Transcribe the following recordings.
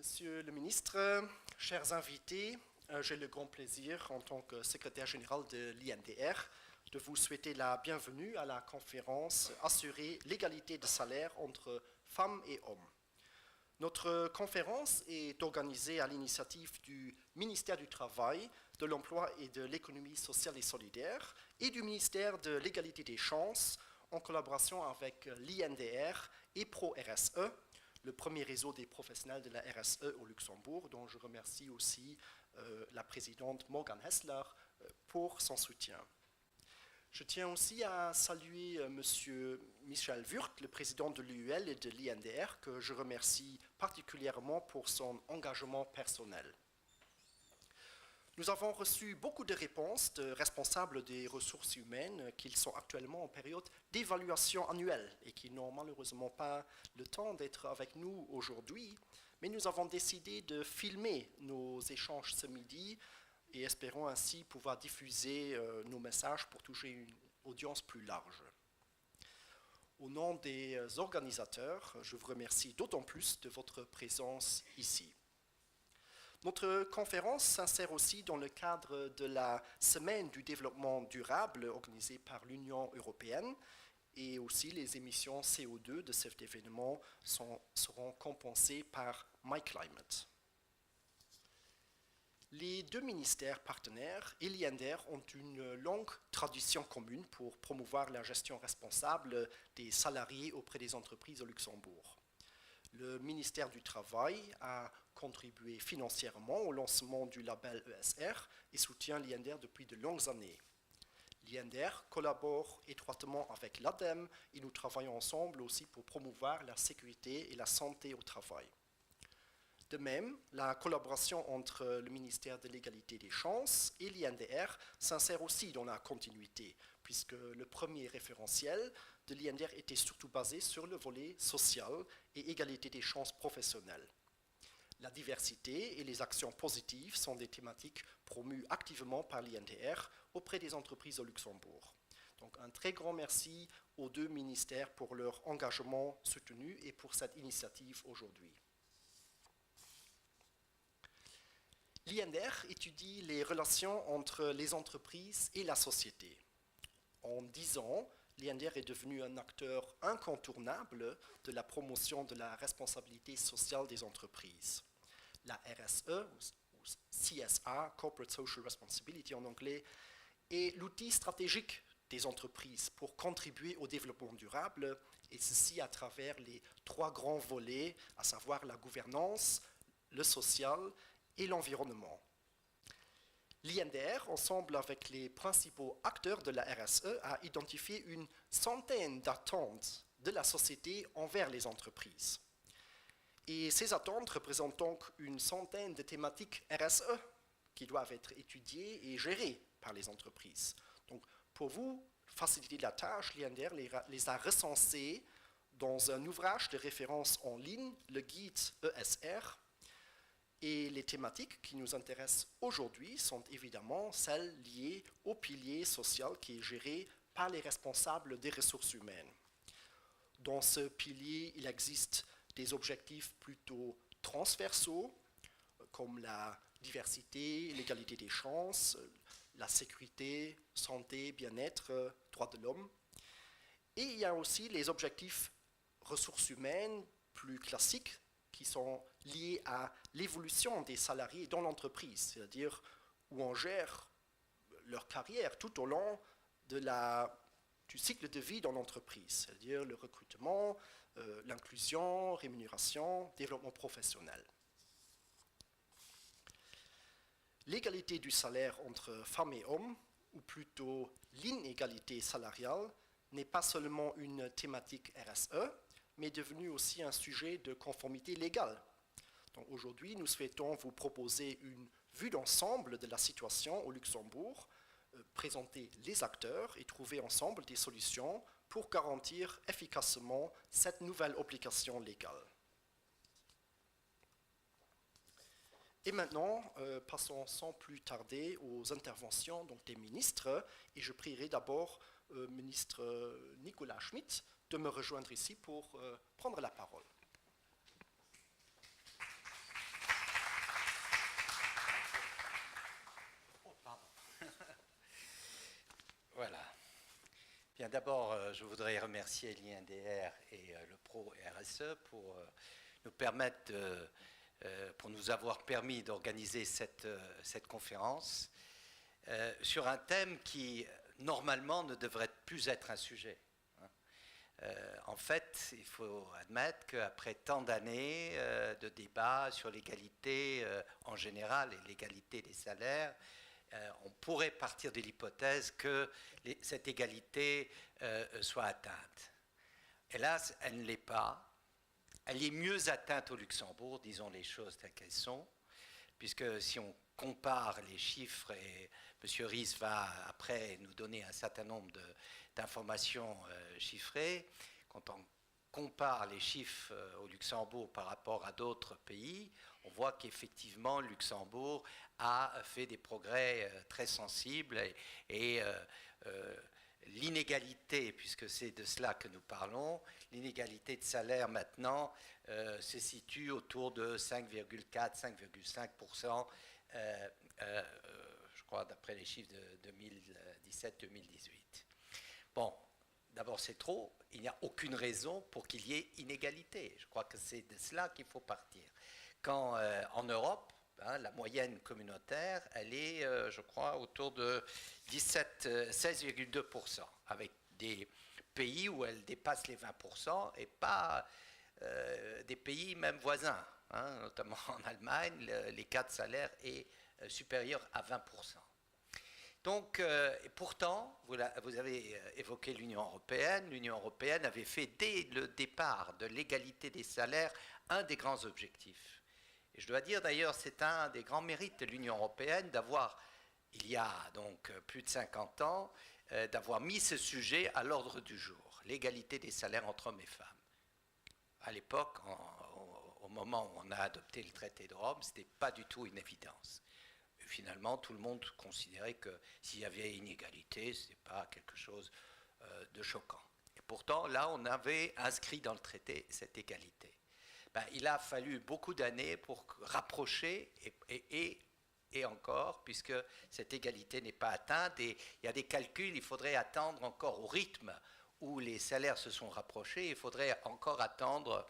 Monsieur le ministre, chers invités, j'ai le grand plaisir, en tant que secrétaire général de l'INDR, de vous souhaiter la bienvenue à la conférence « Assurer l'égalité de salaire entre femmes et hommes ». Notre conférence est organisée à l'initiative du ministère du Travail, de l'Emploi et de l'Économie sociale et solidaire et du ministère de l'Égalité des chances, en collaboration avec l'INDR et Pro-RSE, le premier réseau des professionnels de la RSE au Luxembourg, dont je remercie aussi la présidente Morgan Hessler pour son soutien. Je tiens aussi à saluer M. Michel Wurth, le président de l'UL et de l'INDR, que je remercie particulièrement pour son engagement personnel. Nous avons reçu beaucoup de réponses de responsables des ressources humaines qui sont actuellement en période d'évaluation annuelle et qui n'ont malheureusement pas le temps d'être avec nous aujourd'hui, mais nous avons décidé de filmer nos échanges ce midi et espérons ainsi pouvoir diffuser nos messages pour toucher une audience plus large. Au nom des organisateurs, je vous remercie d'autant plus de votre présence ici. Notre conférence s'insère aussi dans le cadre de la Semaine du développement durable organisée par l'Union européenne et aussi les émissions CO2 de cet événement seront compensées par MyClimate. Les deux ministères partenaires et l'INDR ont une longue tradition commune pour promouvoir la gestion responsable des salariés auprès des entreprises au Luxembourg. Le ministère du Travail a contribué financièrement au lancement du label ESR et soutient l'INDR depuis de longues années. L'INDR collabore étroitement avec l'ADEME et nous travaillons ensemble aussi pour promouvoir la sécurité et la santé au travail. De même, la collaboration entre le ministère de l'Égalité des chances et l'INDR s'insère aussi dans la continuité, puisque le premier référentiel de l'INDR était surtout basé sur le volet social et égalité des chances professionnelles. La diversité et les actions positives sont des thématiques promues activement par l'INDR auprès des entreprises au Luxembourg. Donc un très grand merci aux deux ministères pour leur engagement soutenu et pour cette initiative aujourd'hui. L'INDR étudie les relations entre les entreprises et la société. En 10 ans, l'INDR est devenu un acteur incontournable de la promotion de la responsabilité sociale des entreprises. La RSE, ou CSR, Corporate Social Responsibility en anglais, est l'outil stratégique des entreprises pour contribuer au développement durable, et ceci à travers les 3 grands volets, à savoir la gouvernance, le social et l'environnement. L'INDR, ensemble avec les principaux acteurs de la RSE, a identifié une centaine d'attentes de la société envers les entreprises. Et ces attentes représentent donc une centaine de thématiques RSE qui doivent être étudiées et gérées par les entreprises. Donc, pour vous faciliter la tâche, l'INDR les a recensées dans un ouvrage de référence en ligne, le guide ESR. Et les thématiques qui nous intéressent aujourd'hui sont évidemment celles liées au pilier social qui est géré par les responsables des ressources humaines. Dans ce pilier, il existe des objectifs plutôt transversaux, comme la diversité, l'égalité des chances, la sécurité, santé, bien-être, droits de l'homme. Et il y a aussi les objectifs ressources humaines plus classiques, qui sont liés à l'évolution des salariés dans l'entreprise, c'est-à-dire où on gère leur carrière tout au long du cycle de vie dans l'entreprise, c'est-à-dire le recrutement, l'inclusion, rémunération, développement professionnel. L'égalité du salaire entre femmes et hommes, ou plutôt l'inégalité salariale, n'est pas seulement une thématique RSE, mais est devenu aussi un sujet de conformité légale. Donc aujourd'hui, nous souhaitons vous proposer une vue d'ensemble de la situation au Luxembourg, présenter les acteurs et trouver ensemble des solutions pour garantir efficacement cette nouvelle obligation légale. Et maintenant, passons sans plus tarder aux interventions des ministres, et je prierai d'abord le ministre Nicolas Schmit de me rejoindre ici pour prendre la parole. Bien, d'abord, je voudrais remercier l'INDR et le Pro RSE pour nous permettre, pour nous avoir permis d'organiser cette conférence sur un thème qui, normalement, ne devrait plus être un sujet. En fait, il faut admettre qu'après tant d'années de débats sur l'égalité en général et l'égalité des salaires, on pourrait partir de l'hypothèse que cette égalité soit atteinte. Hélas, elle ne l'est pas. Elle est mieux atteinte au Luxembourg, disons les choses telles qu'elles sont, puisque si on compare les chiffres, et M. Ries va après nous donner un certain nombre d'informations chiffrées, quand on compare les chiffres au Luxembourg par rapport à d'autres pays, on voit qu'effectivement, le Luxembourg a fait des progrès très sensibles et l'inégalité, puisque c'est de cela que nous parlons, l'inégalité de salaire maintenant se situe autour de 5,4-5,5%, je crois, d'après les chiffres de 2017-2018. Bon, d'abord c'est trop, il n'y a aucune raison pour qu'il y ait inégalité. Je crois que c'est de cela qu'il faut partir. Quand en Europe, la moyenne communautaire, elle est, je crois, autour de 16,2%, avec des pays où elle dépasse les 20% et pas des pays même voisins, notamment en Allemagne, l'écart de salaire est supérieur à 20%. Donc, et pourtant, vous avez évoqué l'Union européenne. L'Union européenne avait fait dès le départ de l'égalité des salaires un des grands objectifs. Et je dois dire d'ailleurs, c'est un des grands mérites de l'Union européenne d'avoir, il y a donc plus de 50 ans, d'avoir mis ce sujet à l'ordre du jour, l'égalité des salaires entre hommes et femmes. À l'époque, au moment où on a adopté le traité de Rome, ce n'était pas du tout une évidence. Et finalement, tout le monde considérait que s'il y avait inégalité, ce n'était pas quelque chose de choquant. Et pourtant, là, on avait inscrit dans le traité cette égalité. Il a fallu beaucoup d'années pour rapprocher et encore, puisque cette égalité n'est pas atteinte. Et il y a des calculs, il faudrait attendre encore au rythme où les salaires se sont rapprochés, il faudrait encore attendre,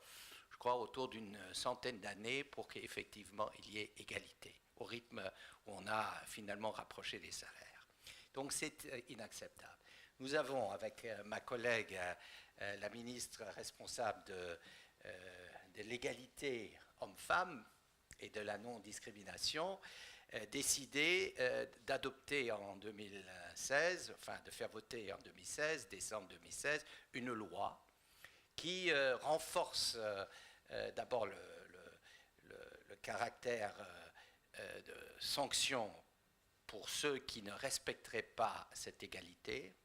je crois, autour d'une centaine d'années pour qu'effectivement il y ait égalité, au rythme où on a finalement rapproché les salaires. Donc c'est inacceptable. Nous avons, avec ma collègue, la ministre responsable de l'égalité homme-femme et de la non-discrimination, décidé d'adopter en 2016, enfin de faire voter en 2016, décembre 2016, une loi qui renforce d'abord le caractère de sanction pour ceux qui ne respecteraient pas cette égalité,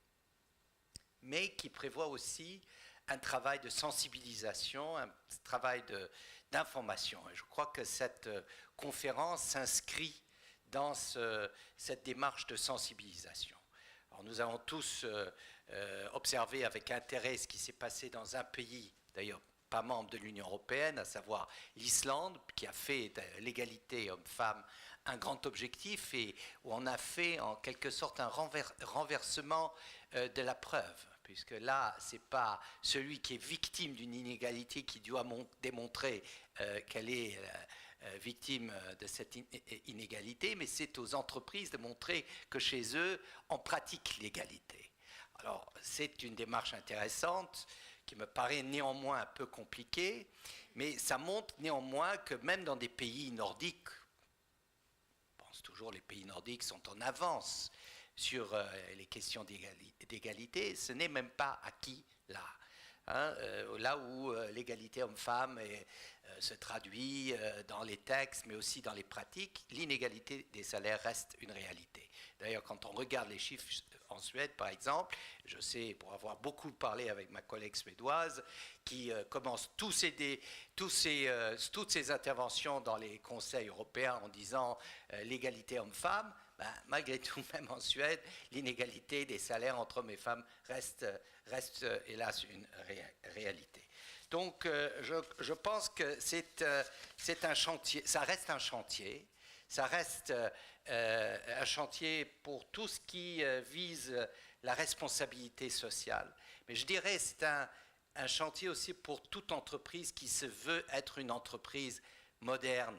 mais qui prévoit aussi un travail de sensibilisation, un travail d'information. Et je crois que cette conférence s'inscrit dans cette démarche de sensibilisation. Alors nous avons tous observé avec intérêt ce qui s'est passé dans un pays, d'ailleurs pas membre de l'Union européenne, à savoir l'Islande, qui a fait de l'égalité homme-femme un grand objectif et où on a fait en quelque sorte un renversement de la preuve. Puisque là, ce n'est pas celui qui est victime d'une inégalité qui doit démontrer qu'elle est victime de cette inégalité, mais c'est aux entreprises de montrer que chez eux, on pratique l'égalité. Alors, c'est une démarche intéressante qui me paraît néanmoins un peu compliquée, mais ça montre néanmoins que même dans des pays nordiques, je pense toujours les pays nordiques sont en avance sur les questions d'égalité, ce n'est même pas acquis là. Là où l'égalité homme-femme se traduit dans les textes, mais aussi dans les pratiques, l'inégalité des salaires reste une réalité. D'ailleurs, quand on regarde les chiffres en Suède, par exemple, je sais, pour avoir beaucoup parlé avec ma collègue suédoise, qui commence toutes ses interventions dans les conseils européens en disant l'égalité homme-femme, malgré tout, même en Suède, l'inégalité des salaires entre hommes et femmes reste hélas une réalité. Donc je pense que c'est un chantier, ça reste un chantier, ça reste un chantier pour tout ce qui vise la responsabilité sociale. Mais je dirais que c'est un chantier aussi pour toute entreprise qui se veut être une entreprise moderne,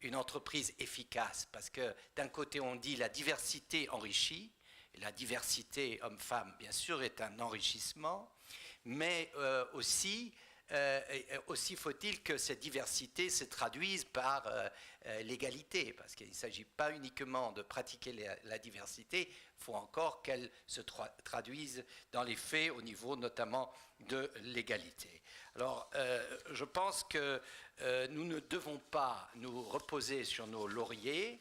une entreprise efficace. Parce que d'un côté, on dit la diversité enrichit, et la diversité homme-femme, bien sûr, est un enrichissement, mais aussi faut-il que cette diversité se traduise par l'égalité, parce qu'il ne s'agit pas uniquement de pratiquer la diversité, il faut encore qu'elle se traduise dans les faits au niveau notamment de l'égalité. Alors, je pense que nous ne devons pas nous reposer sur nos lauriers.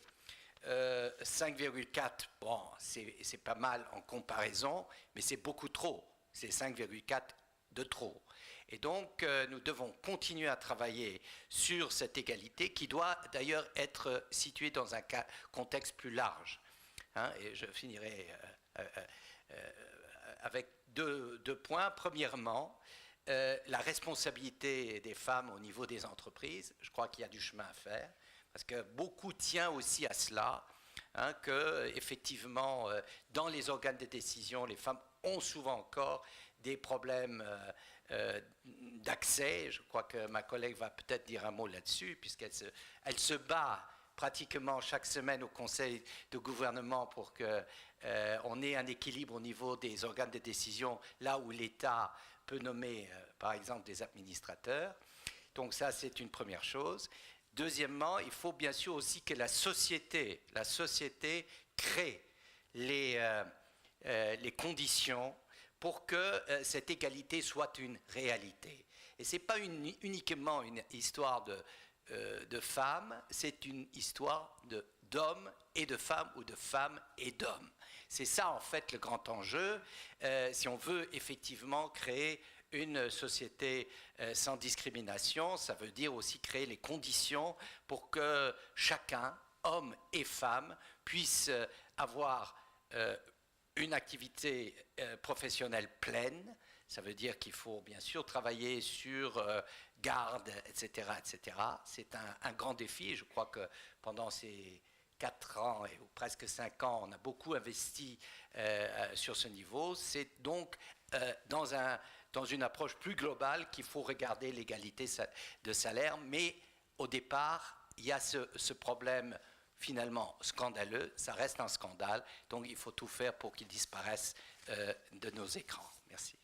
5,4, bon, c'est pas mal en comparaison, mais c'est beaucoup trop. C'est 5,4 de trop. Et donc, nous devons continuer à travailler sur cette égalité qui doit d'ailleurs être située dans un contexte plus large. Hein, et je finirai avec deux points. Premièrement, la responsabilité des femmes au niveau des entreprises. Je crois qu'il y a du chemin à faire, parce que beaucoup tient aussi à cela, hein, que effectivement, dans les organes de décision, les femmes ont souvent encore des problèmes d'accès. Je crois que ma collègue va peut-être dire un mot là-dessus, puisqu'elle se bat pratiquement chaque semaine au Conseil de gouvernement pour qu'on ait un équilibre au niveau des organes de décision, là où l'État peut nommer, par exemple, des administrateurs. Donc ça, c'est une première chose. Deuxièmement, il faut bien sûr aussi que la société crée les conditions pour que cette égalité soit une réalité. Et ce n'est pas uniquement une histoire de femmes, c'est une histoire d'hommes et de femmes, ou de femmes et d'hommes. C'est ça, en fait, le grand enjeu, si on veut effectivement créer une société sans discrimination. Ça veut dire aussi créer les conditions pour que chacun, homme et femme, puisse avoir une activité professionnelle pleine. Ça veut dire qu'il faut bien sûr travailler sur garde, etc., etc. C'est un grand défi. Je crois que pendant ces 4 ans ou presque 5 ans, on a beaucoup investi sur ce niveau. C'est donc dans une approche plus globale qu'il faut regarder l'égalité de salaire. Mais au départ, il y a ce problème finalement scandaleux, ça reste un scandale, donc il faut tout faire pour qu'il disparaisse de nos écrans. Merci.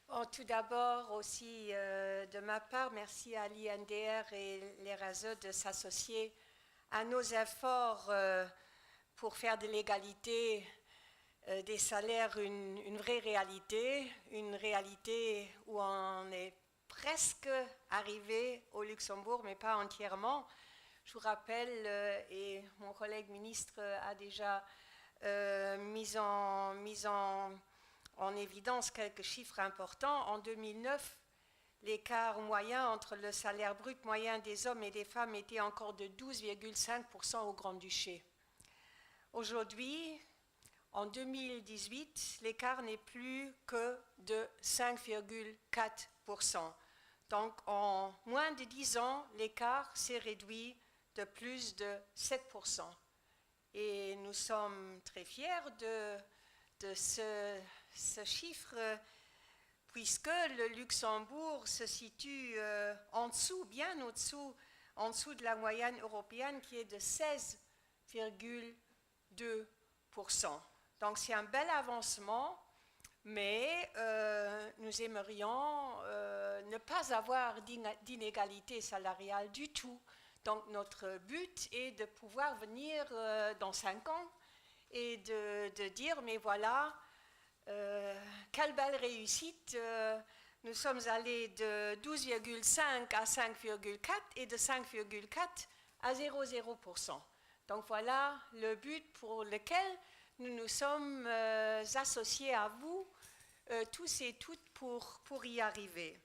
Bon, tout d'abord aussi de ma part, merci à l'INDR et les réseaux de s'associer à nos efforts pour faire de l'égalité des salaires une vraie réalité, une réalité où on est presque arrivé au Luxembourg, mais pas entièrement. Je vous rappelle, et mon collègue ministre a déjà mis en évidence quelques chiffres importants. En 2009, l'écart moyen entre le salaire brut moyen des hommes et des femmes était encore de 12,5% au Grand-Duché. Aujourd'hui, en 2018, l'écart n'est plus que de 5,4%. Donc, en moins de 10 ans, l'écart s'est réduit de plus de 7%. Et nous sommes très fiers de ce chiffre, puisque le Luxembourg se situe en dessous, bien en dessous de la moyenne européenne qui est de 16,2%. Donc c'est un bel avancement, mais nous aimerions ne pas avoir d'inégalité salariale du tout. Donc notre but est de pouvoir venir dans 5 ans et de dire, mais voilà, quelle belle réussite, nous sommes allés de 12,5 à 5,4 et de 5,4 à 0,0%. Donc voilà le but pour lequel nous nous sommes associés à vous, tous et toutes, pour y arriver.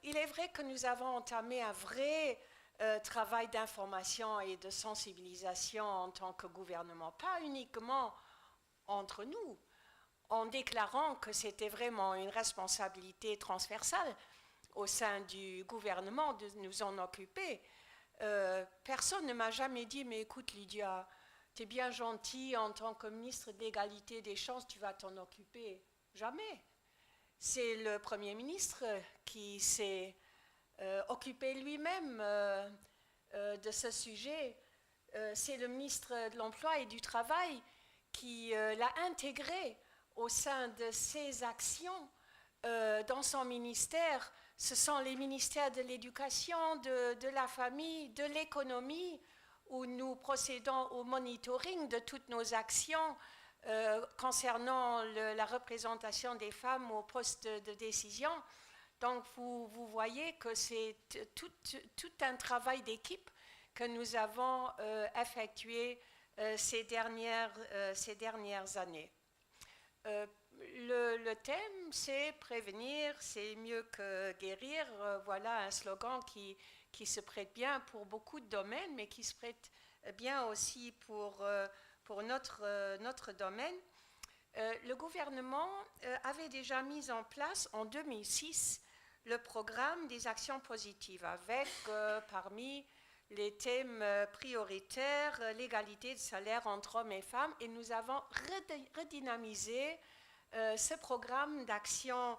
Il est vrai que nous avons entamé un vrai travail d'information et de sensibilisation en tant que gouvernement, pas uniquement entre nous, en déclarant que c'était vraiment une responsabilité transversale au sein du gouvernement de nous en occuper. Personne ne m'a jamais dit, mais écoute Lydia, t'es bien gentil en tant que ministre de l'égalité des chances, tu vas t'en occuper. Jamais. C'est le Premier ministre qui s'est occupé lui-même de ce sujet. C'est le ministre de l'Emploi et du Travail qui l'a intégré au sein de ses actions dans son ministère. Ce sont les ministères de l'éducation, de la famille, de l'économie, où nous procédons au monitoring de toutes nos actions concernant la représentation des femmes aux postes de décision. Donc vous voyez que c'est tout un travail d'équipe que nous avons effectué ces dernières années. Le thème, c'est prévenir, c'est mieux que guérir. Voilà un slogan qui se prête bien pour beaucoup de domaines, mais qui se prête bien aussi pour notre domaine. Le gouvernement avait déjà mis en place en 2006 le programme des actions positives avec parmi les thèmes prioritaires l'égalité de salaire entre hommes et femmes, et nous avons redynamisé ce programme d'action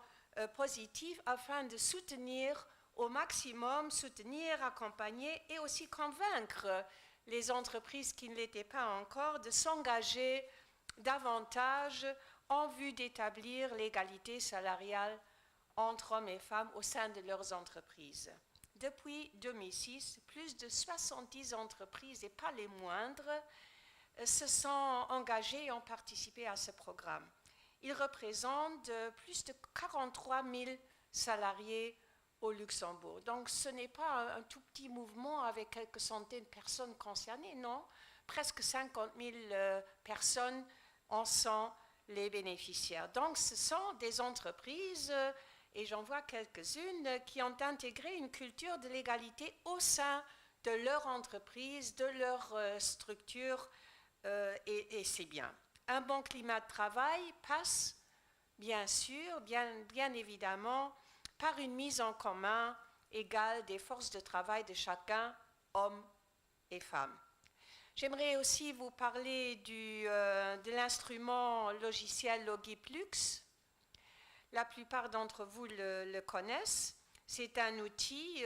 positive afin de soutenir au maximum, accompagner et aussi convaincre les entreprises qui ne l'étaient pas encore de s'engager davantage en vue d'établir l'égalité salariale entre hommes et femmes au sein de leurs entreprises. Depuis 2006, plus de 70 entreprises, et pas les moindres, se sont engagées et ont participé à ce programme. Il représente plus de 43 000 salariés au Luxembourg. Donc ce n'est pas un tout petit mouvement avec quelques centaines de personnes concernées, non. Presque 50 000 personnes en sont les bénéficiaires. Donc ce sont des entreprises, et j'en vois quelques-unes, qui ont intégré une culture de l'égalité au sein de leur entreprise, de leur structure, et c'est bien. Un bon climat de travail passe, bien sûr, bien évidemment, par une mise en commun égale des forces de travail de chacun, hommes et femmes. J'aimerais aussi vous parler de l'instrument logiciel Logiplux. La plupart d'entre vous le connaissent. C'est un outil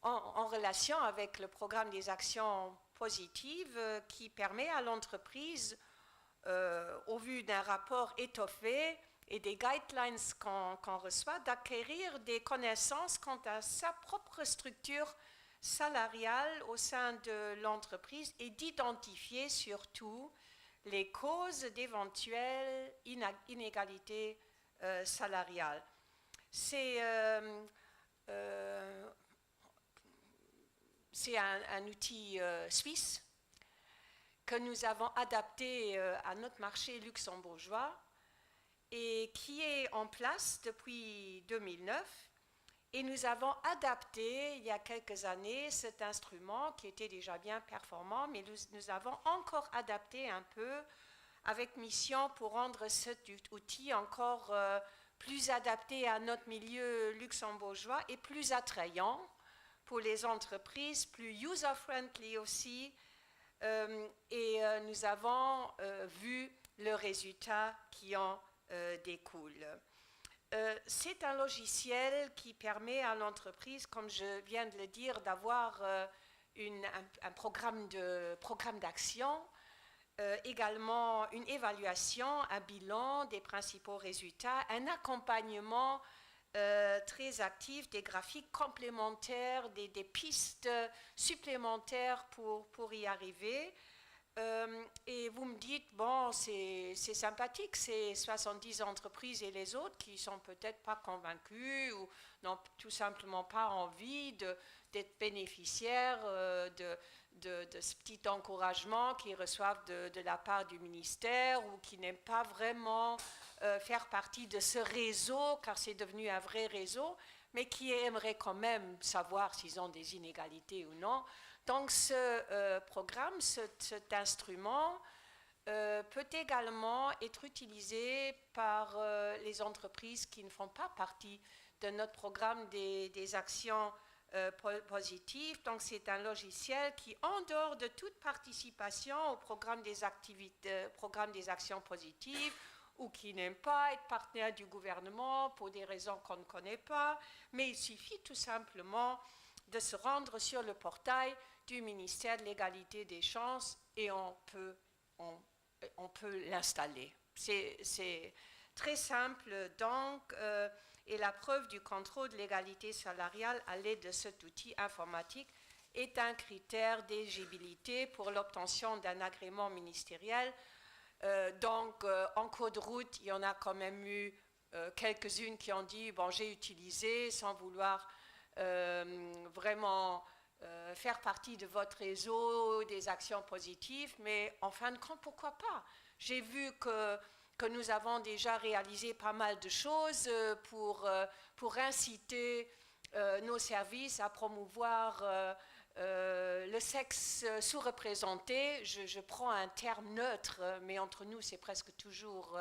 en relation avec le programme des actions positives qui permet à l'entreprise, au vu d'un rapport étoffé et des guidelines qu'on reçoit, d'acquérir des connaissances quant à sa propre structure salariale au sein de l'entreprise et d'identifier surtout les causes d'éventuelles inégalités salariales. C'est un outil suisse que nous avons adapté à notre marché luxembourgeois et qui est en place depuis 2009. Et nous avons adapté il y a quelques années cet instrument qui était déjà bien performant, mais nous avons encore adapté un peu avec mission pour rendre cet outil encore plus adapté à notre milieu luxembourgeois et plus attrayant pour les entreprises, plus user-friendly aussi. Et nous avons vu le résultat qui en découle. C'est un logiciel qui permet à l'entreprise, comme je viens de le dire, d'avoir un programme d'action, également une évaluation, un bilan des principaux résultats, un accompagnement très actif, des graphiques complémentaires, des pistes supplémentaires pour y arriver. Et vous me dites, bon, c'est sympathique, ces 70 entreprises et les autres qui ne sont peut-être pas convaincus ou n'ont tout simplement pas envie d'être bénéficiaires de ce petit encouragement qu'ils reçoivent de la part du ministère ou qui n'aiment pas vraiment faire partie de ce réseau, car c'est devenu un vrai réseau, mais qui aimeraient quand même savoir s'ils ont des inégalités ou non. Donc ce programme, cet instrument peut également être utilisé par les entreprises qui ne font pas partie de notre programme des actions positif. Donc, c'est un logiciel qui, en dehors de toute participation au programme des actions positives, ou qui n'aime pas être partenaire du gouvernement pour des raisons qu'on ne connaît pas, mais il suffit tout simplement de se rendre sur le portail du ministère de l'égalité des chances et on peut l'installer. C'est très simple donc, et la preuve du contrôle de l'égalité salariale à l'aide de cet outil informatique est un critère d'éligibilité pour l'obtention d'un agrément ministériel. Donc, en cours de route, il y en a quand même eu quelques-unes qui ont dit bon, j'ai utilisé sans vouloir vraiment faire partie de votre réseau des actions positives, mais en fin de compte, pourquoi pas? J'ai vu que nous avons déjà réalisé pas mal de choses pour inciter nos services à promouvoir le sexe sous-représenté. Je prends un terme neutre, mais entre nous, c'est presque toujours,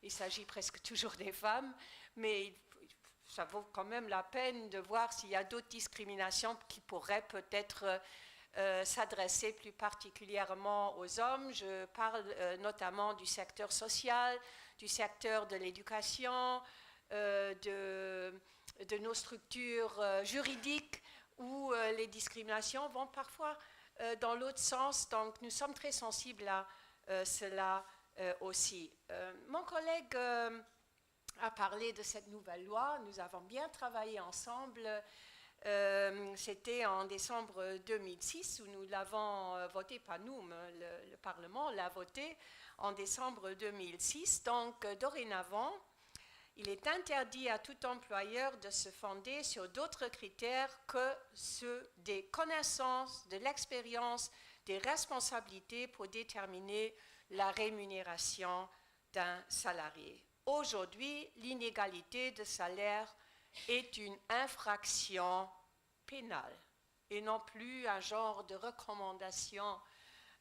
il s'agit presque toujours des femmes, mais ça vaut quand même la peine de voir s'il y a d'autres discriminations qui pourraient peut-être s'adresser plus particulièrement aux hommes. Je parle notamment du secteur social, du secteur de l'éducation, de nos structures juridiques, où les discriminations vont parfois dans l'autre sens. Donc, nous sommes très sensibles à cela aussi. Mon collègue a parlé de cette nouvelle loi. Nous avons bien travaillé ensemble. C'était en décembre 2006 où nous l'avons voté, pas nous, mais le Parlement l'a voté en décembre 2006. Donc, dorénavant, il est interdit à tout employeur de se fonder sur d'autres critères que ceux des connaissances, de l'expérience, des responsabilités pour déterminer la rémunération d'un salarié. Aujourd'hui, l'inégalité de salaire est une infraction pénale et non plus un genre de recommandation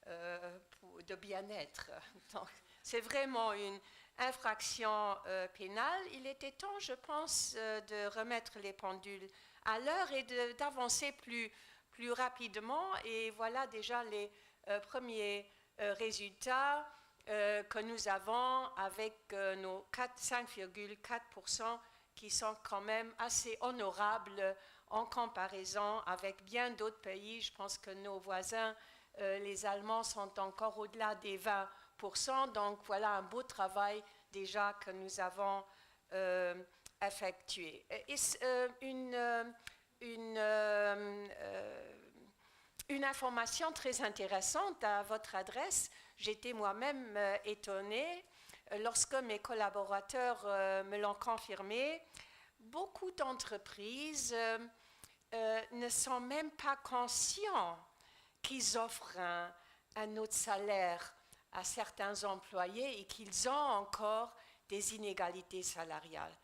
de bien-être. Donc, c'est vraiment une infraction pénale. Il était temps, je pense, de remettre les pendules à l'heure et d'avancer plus rapidement. Et voilà déjà les premiers résultats que nous avons avec nos 5,4% qui sont quand même assez honorables en comparaison avec bien d'autres pays. Je pense que nos voisins, les Allemands, sont encore au-delà des 20%. Donc voilà un beau travail déjà que nous avons effectué. Une information très intéressante à votre adresse. J'étais moi-même étonnée lorsque mes collaborateurs me l'ont confirmé. Beaucoup d'entreprises ne sont même pas conscients qu'ils offrent un autre salaire à certains employés et qu'ils ont encore des inégalités salariales.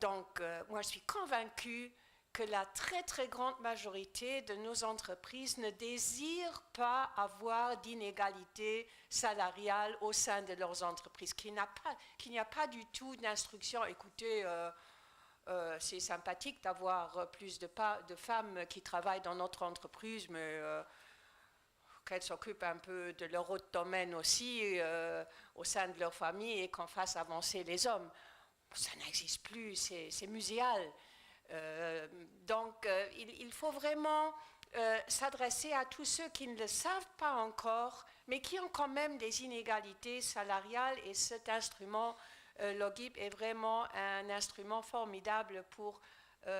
Donc, moi, je suis convaincue que la très, très grande majorité de nos entreprises ne désirent pas avoir d'inégalité salariale au sein de leurs entreprises, qu'il n'y a pas du tout d'instruction. Écoutez, c'est sympathique d'avoir plus de femmes qui travaillent dans notre entreprise, mais qu'elles s'occupent un peu de leur autre domaine aussi au sein de leur famille et qu'on fasse avancer les hommes. Ça n'existe plus, c'est muséal. Donc, il faut vraiment s'adresser à tous ceux qui ne le savent pas encore, mais qui ont quand même des inégalités salariales. Et cet instrument, Logip, est vraiment un instrument formidable pour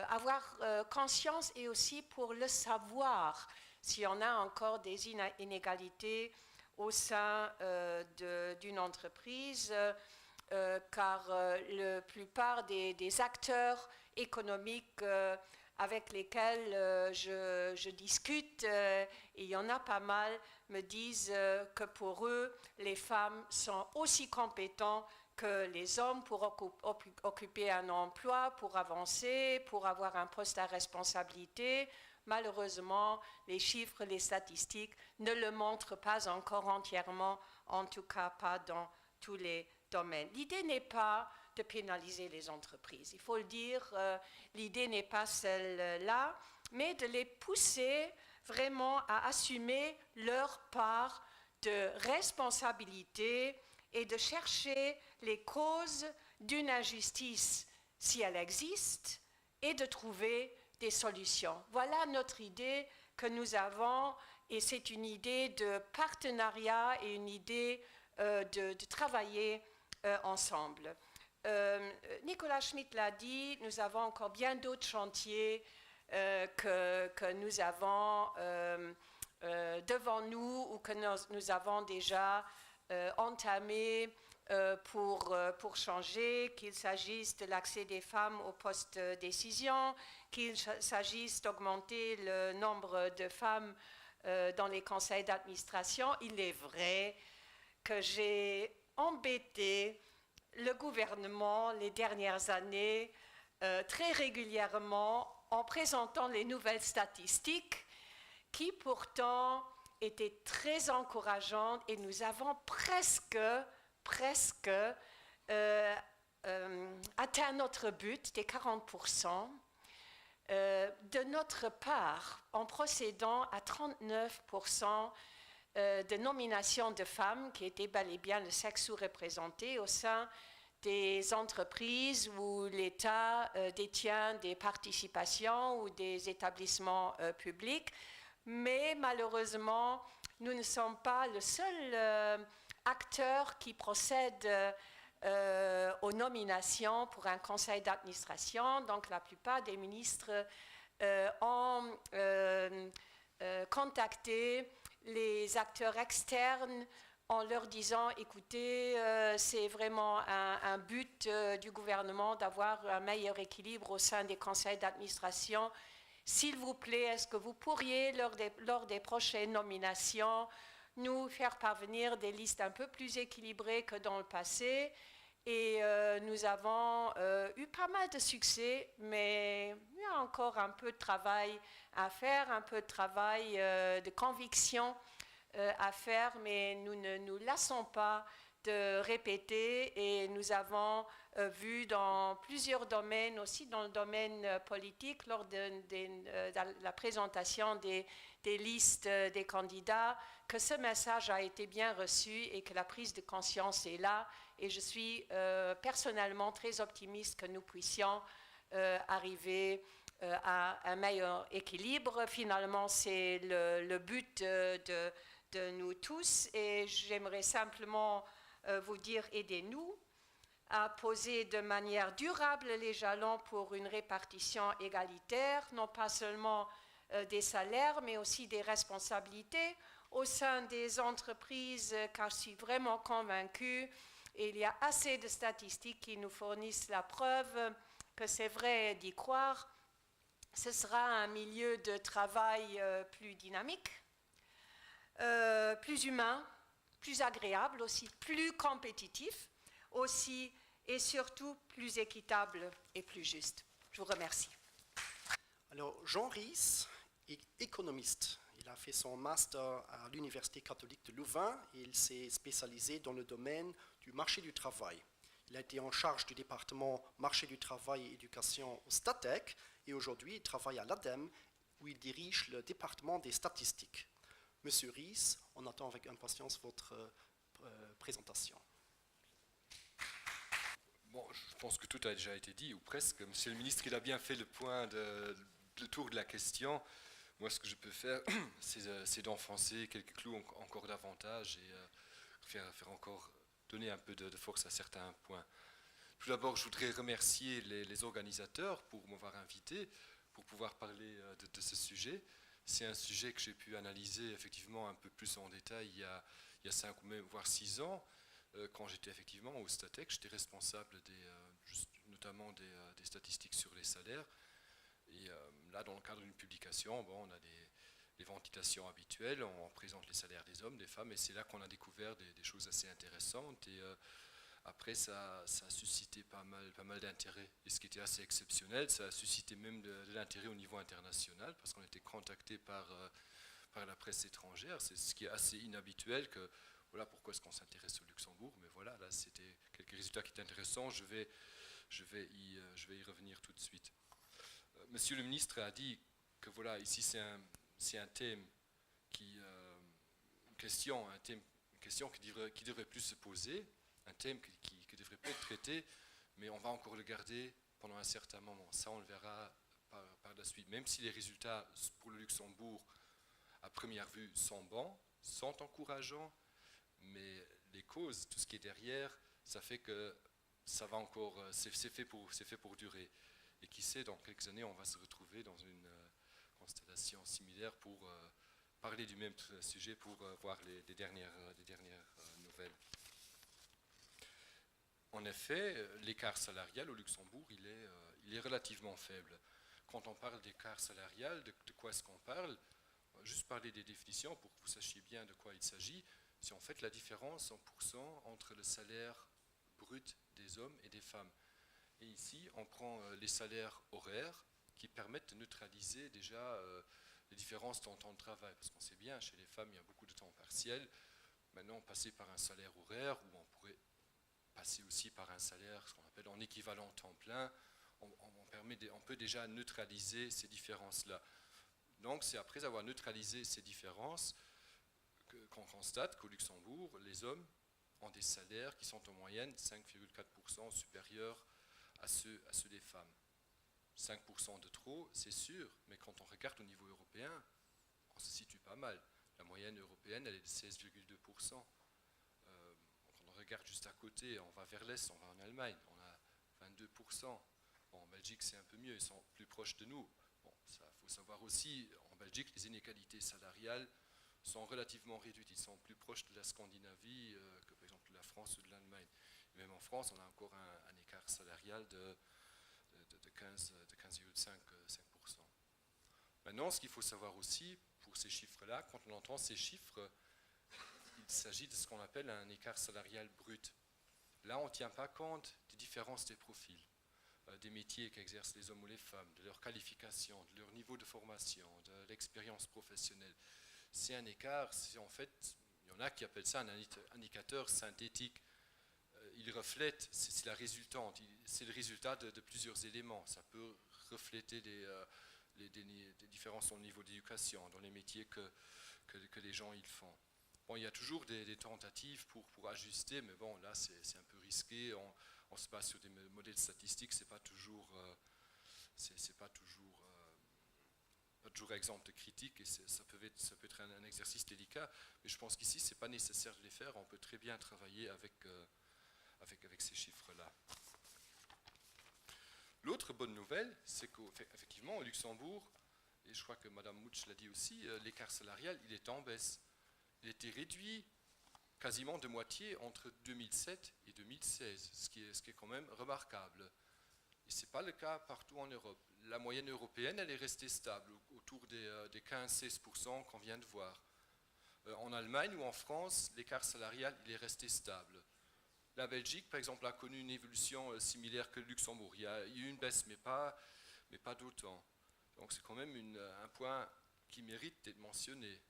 avoir conscience et aussi pour le savoir s'il y en a encore des inégalités au sein d'une entreprise, car la plupart des acteurs économiques avec lesquels je discute, et il y en a pas mal, me disent que pour eux, les femmes sont aussi compétentes que les hommes pour occuper un emploi, pour avancer, pour avoir un poste à responsabilité. Malheureusement, les chiffres, les statistiques ne le montrent pas encore entièrement, en tout cas pas dans tous les domaines. L'idée n'est pas de pénaliser les entreprises. Il faut le dire, l'idée n'est pas celle-là. mais de les pousser vraiment à assumer leur part de responsabilité et de chercher les causes d'une injustice si elle existe et de trouver des solutions. Voilà notre idée que nous avons, et c'est une idée de partenariat et une idée de travailler ensemble. Nicolas Schmitt l'a dit, nous avons encore bien d'autres chantiers que nous avons devant nous ou que nous avons déjà entamés pour changer, qu'il s'agisse de l'accès des femmes aux postes de décision, qu'il s'agisse d'augmenter le nombre de femmes dans les conseils d'administration. Il est vrai que j'ai embêté le gouvernement les dernières années très régulièrement en présentant les nouvelles statistiques qui pourtant étaient très encourageantes et nous avons presque atteint notre but des 40%. De notre part, en procédant à 39% de nominations de femmes qui étaient bel et bien le sexe sous-représenté au sein des entreprises où l'État détient des participations ou des établissements publics. Mais malheureusement, nous ne sommes pas le seul acteur qui procède aux nominations pour un conseil d'administration. Donc la plupart des ministres ont contacté les acteurs externes en leur disant, écoutez, c'est vraiment un but du gouvernement d'avoir un meilleur équilibre au sein des conseils d'administration. S'il vous plaît, est-ce que vous pourriez, lors des prochaines nominations, nous faire parvenir des listes un peu plus équilibrées que dans le passé? Et nous avons eu pas mal de succès, mais il y a encore un peu de travail à faire, un peu de travail de conviction à faire, mais nous ne nous lassons pas de répéter et nous avons vu dans plusieurs domaines, aussi dans le domaine politique, lors de la présentation des listes des candidats, que ce message a été bien reçu et que la prise de conscience est là. Et je suis personnellement très optimiste que nous puissions arriver à un meilleur équilibre. Finalement, c'est le but de nous tous. Et j'aimerais simplement vous dire, aidez-nous à poser de manière durable les jalons pour une répartition égalitaire, non pas seulement des salaires, mais aussi des responsabilités au sein des entreprises, car je suis vraiment convaincue, et il y a assez de statistiques qui nous fournissent la preuve que c'est vrai d'y croire. Ce sera un milieu de travail plus dynamique, plus humain, plus agréable aussi, plus compétitif aussi, et surtout plus équitable et plus juste. Je vous remercie. Alors, Jean Ries est économiste. Il a fait son master à l'Université catholique de Louvain et il s'est spécialisé dans le domaine du marché du travail. Il a été en charge du département marché du travail et éducation au Statec et aujourd'hui il travaille à l'ADEME où il dirige le département des statistiques. Monsieur Ries, on attend avec impatience votre présentation. Bon, je pense que tout a déjà été dit, ou presque. Monsieur le ministre, il a bien fait le tour de la question. Moi, ce que je peux faire, c'est d'enfoncer quelques clous encore davantage et faire encore donner un peu de force à certains points. Tout d'abord, je voudrais remercier les organisateurs pour m'avoir invité, pour pouvoir parler de ce sujet. C'est un sujet que j'ai pu analyser effectivement un peu plus en détail il y a 5 voire 6 ans, quand j'étais effectivement au Statec. J'étais responsable notamment des statistiques sur les salaires. Et là, dans le cadre d'une publication, on a des ventilations habituelles, on présente les salaires des hommes, des femmes, et c'est là qu'on a découvert des choses assez intéressantes. Et après, ça a suscité pas mal d'intérêt. Et ce qui était assez exceptionnel, ça a suscité même de l'intérêt au niveau international, parce qu'on était contacté par la presse étrangère. C'est ce qui est assez inhabituel, que voilà pourquoi est-ce qu'on s'intéresse au Luxembourg. Mais voilà, là, c'était quelques résultats qui étaient intéressants. Je vais y revenir tout de suite. Monsieur le ministre a dit que voilà, ici c'est un thème une question qui devrait plus se poser, un thème qui devrait pas être traité, mais on va encore le garder pendant un certain moment. Ça, on le verra par la suite. Même si les résultats pour le Luxembourg, à première vue, sont bons, sont encourageants, mais les causes, tout ce qui est derrière, ça fait que ça va encore, c'est fait pour durer. Et qui sait, dans quelques années, on va se retrouver dans une constellation similaire pour parler du même sujet, pour voir les dernières nouvelles. En effet, l'écart salarial au Luxembourg, il est relativement faible. Quand on parle d'écart salarial, de quoi est-ce qu'on parle? Juste parler des définitions pour que vous sachiez bien de quoi il s'agit. C'est en fait la différence en pourcent entre le salaire brut des hommes et des femmes. Et ici, on prend les salaires horaires qui permettent de neutraliser déjà les différences dans le temps de travail. Parce qu'on sait bien, chez les femmes, il y a beaucoup de temps partiel. Maintenant, passer par un salaire horaire, ou on pourrait passer aussi par un salaire, ce qu'on appelle en équivalent temps plein, on peut déjà neutraliser ces différences-là. Donc, c'est après avoir neutralisé ces différences qu'on constate qu'au Luxembourg, les hommes ont des salaires qui sont en moyenne 5,4% supérieurs à ceux des femmes. 5% de trop, c'est sûr, mais quand on regarde au niveau européen, on se situe pas mal. La moyenne européenne, elle est de 16,2%. Quand on regarde juste à côté, on va vers l'Est, on va en Allemagne, on a 22%. Bon, en Belgique, c'est un peu mieux, ils sont plus proches de nous. Bon, ça, faut savoir aussi, en Belgique, les inégalités salariales sont relativement réduites. Ils sont plus proches de la Scandinavie que, par exemple, de la France ou de l'Allemagne. Même en France, on a encore un écart salarial de 15,5%. Maintenant, ce qu'il faut savoir aussi, pour ces chiffres-là, quand on entend ces chiffres, il s'agit de ce qu'on appelle un écart salarial brut. Là, on ne tient pas compte des différences des profils, des métiers qu'exercent les hommes ou les femmes, de leur qualification, de leur niveau de formation, de l'expérience professionnelle. C'est un écart, en fait, il y en a qui appellent ça un indicateur synthétique. Il reflète, c'est la résultante, c'est le résultat de plusieurs éléments. Ça peut refléter des différences au niveau d'éducation, dans les métiers que les gens ils font. Bon, il y a toujours des tentatives pour ajuster, mais bon, là c'est un peu risqué. On se base sur des modèles statistiques, c'est pas toujours exemple de critique, et ça peut être un exercice délicat. Mais je pense qu'ici c'est pas nécessaire de les faire. On peut très bien travailler avec ces chiffres-là. L'autre bonne nouvelle, c'est qu'effectivement, au Luxembourg, et je crois que Mme Mouch l'a dit aussi, l'écart salarial, il est en baisse. Il a été réduit quasiment de moitié entre 2007 et 2016, ce qui est quand même remarquable. Et ce n'est pas le cas partout en Europe. La moyenne européenne, elle est restée stable, autour des 15-16% qu'on vient de voir. En Allemagne ou en France, l'écart salarial, il est resté stable. La Belgique, par exemple, a connu une évolution similaire que le Luxembourg. Il y a eu une baisse, mais pas d'autant. Donc c'est quand même un point qui mérite d'être mentionné.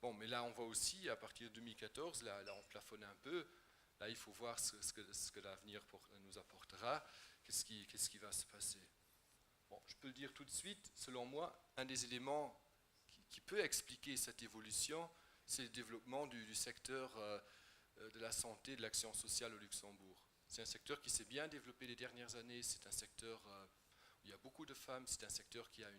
Bon, mais là, on voit aussi, à partir de 2014, là on plafonne un peu. Là, il faut voir ce que l'avenir nous apportera. Qu'est-ce qui va se passer? Bon, je peux le dire tout de suite, selon moi, un des éléments qui peut expliquer cette évolution, c'est le développement du secteur de la santé et de l'action sociale au Luxembourg. C'est un secteur qui s'est bien développé les dernières années, c'est un secteur où il y a beaucoup de femmes, c'est un secteur qui a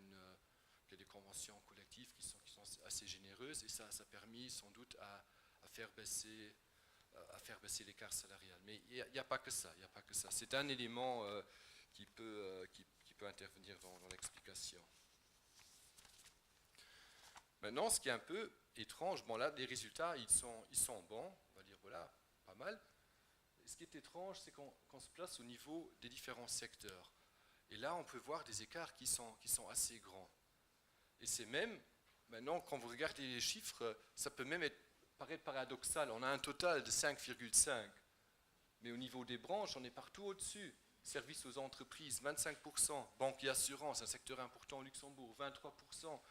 des conventions collectives qui sont assez généreuses, et ça a permis sans doute à faire baisser l'écart salarial. Mais il n'y a pas que ça, c'est un élément qui peut intervenir dans l'explication. Maintenant, ce qui est un peu étrange, bon là, les résultats, ils sont bons, on va dire, voilà, pas mal. Et ce qui est étrange, c'est qu'on se place au niveau des différents secteurs. Et là, on peut voir des écarts qui sont assez grands. Et c'est même, maintenant, quand vous regardez les chiffres, ça peut même paraître paradoxal. On a un total de 5,5. Mais au niveau des branches, on est partout au-dessus. Services aux entreprises, 25%. Banque et assurance, un secteur important au Luxembourg, 23%.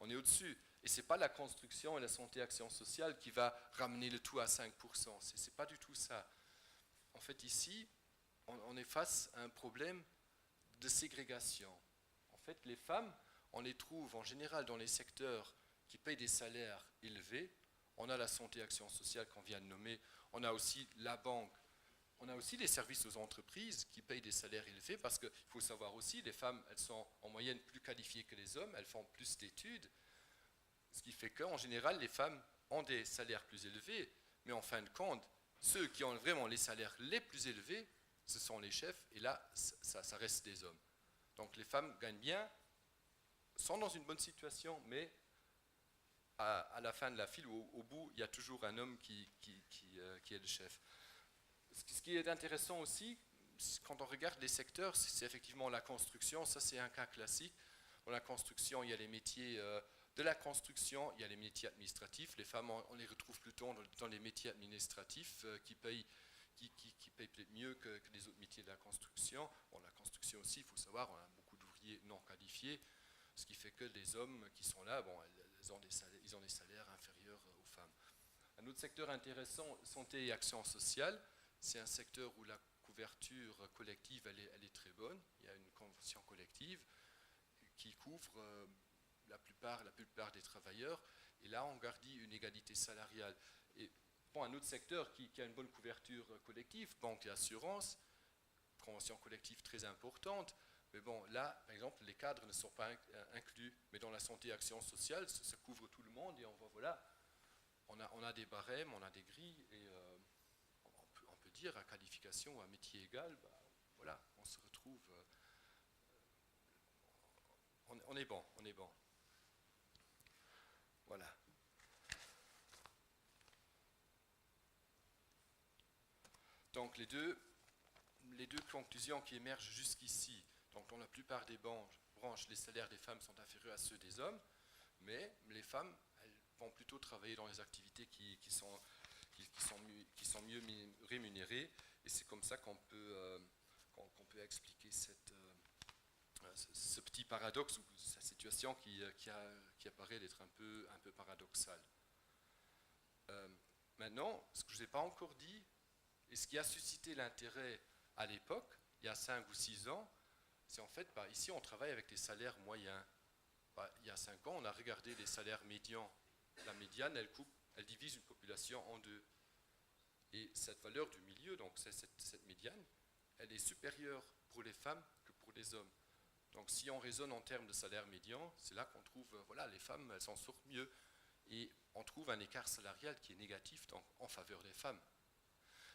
On est au-dessus. Et ce n'est pas la construction et la santé et action sociale qui va ramener le tout à 5%. Ce n'est pas du tout ça. En fait, ici, on est face à un problème de ségrégation. En fait, les femmes on les trouve en général dans les secteurs qui payent des salaires élevés. On a la santé action sociale qu'on vient de nommer, on a aussi la banque, on a aussi les services aux entreprises qui payent des salaires élevés, parce qu'il faut savoir aussi, les femmes, elles sont en moyenne plus qualifiées que les hommes, elles font plus d'études, ce qui fait qu'en général, les femmes ont des salaires plus élevés, mais en fin de compte, ceux qui ont vraiment les salaires les plus élevés, ce sont les chefs, et là, ça reste des hommes. Donc les femmes gagnent bien, sont dans une bonne situation, mais à la fin de la file, au bout, il y a toujours un homme qui est le chef. Ce qui est intéressant aussi, quand on regarde les secteurs, c'est effectivement la construction. Ça, c'est un cas classique. Dans la construction, il y a les métiers de la construction, il y a les métiers administratifs. Les femmes, on les retrouve plutôt dans les métiers administratifs qui payent peut-être mieux que les autres métiers de la construction. Bon, la construction aussi, il faut savoir, on a beaucoup d'ouvriers non qualifiés, ce qui fait que les hommes qui sont là, bon, ils ont des salaires inférieurs aux femmes. Un autre secteur intéressant, santé et action sociale. C'est un secteur où la couverture collective, elle est très bonne. Il y a une convention collective qui couvre la plupart des travailleurs. Et là, on garde une égalité salariale. Et bon, un autre secteur qui a une bonne couverture collective, banque et assurance, convention collective très importante. Mais bon, là, par exemple, les cadres ne sont pas inclus. Mais dans la santé et action sociale, ça couvre tout le monde. Et on voit, voilà, on a des barèmes, on a des grilles. Et on peut dire à qualification, à métier égal, bah, voilà, on se retrouve. On est bon, on est bon. Voilà. Donc les deux conclusions qui émergent jusqu'ici, donc dans la plupart des branches, les salaires des femmes sont inférieurs à ceux des hommes, mais les femmes, elles vont plutôt travailler dans les activités qui sont mieux rémunérées, et c'est comme ça qu'on peut expliquer ce petit paradoxe, ou cette situation qui apparaît d'être un peu paradoxale. Maintenant, ce que je ne vous ai pas encore dit, et ce qui a suscité l'intérêt à l'époque, il y a 5 ou 6 ans, c'est en fait, ici on travaille avec des salaires moyens. Il y a 5 ans, on a regardé les salaires médians. La médiane, elle divise une population en deux. Et cette valeur du milieu, donc cette médiane, elle est supérieure pour les femmes que pour les hommes. Donc si on raisonne en termes de salaire médian, c'est là qu'on trouve, voilà, les femmes, elles s'en sortent mieux. Et on trouve un écart salarial qui est négatif en faveur des femmes.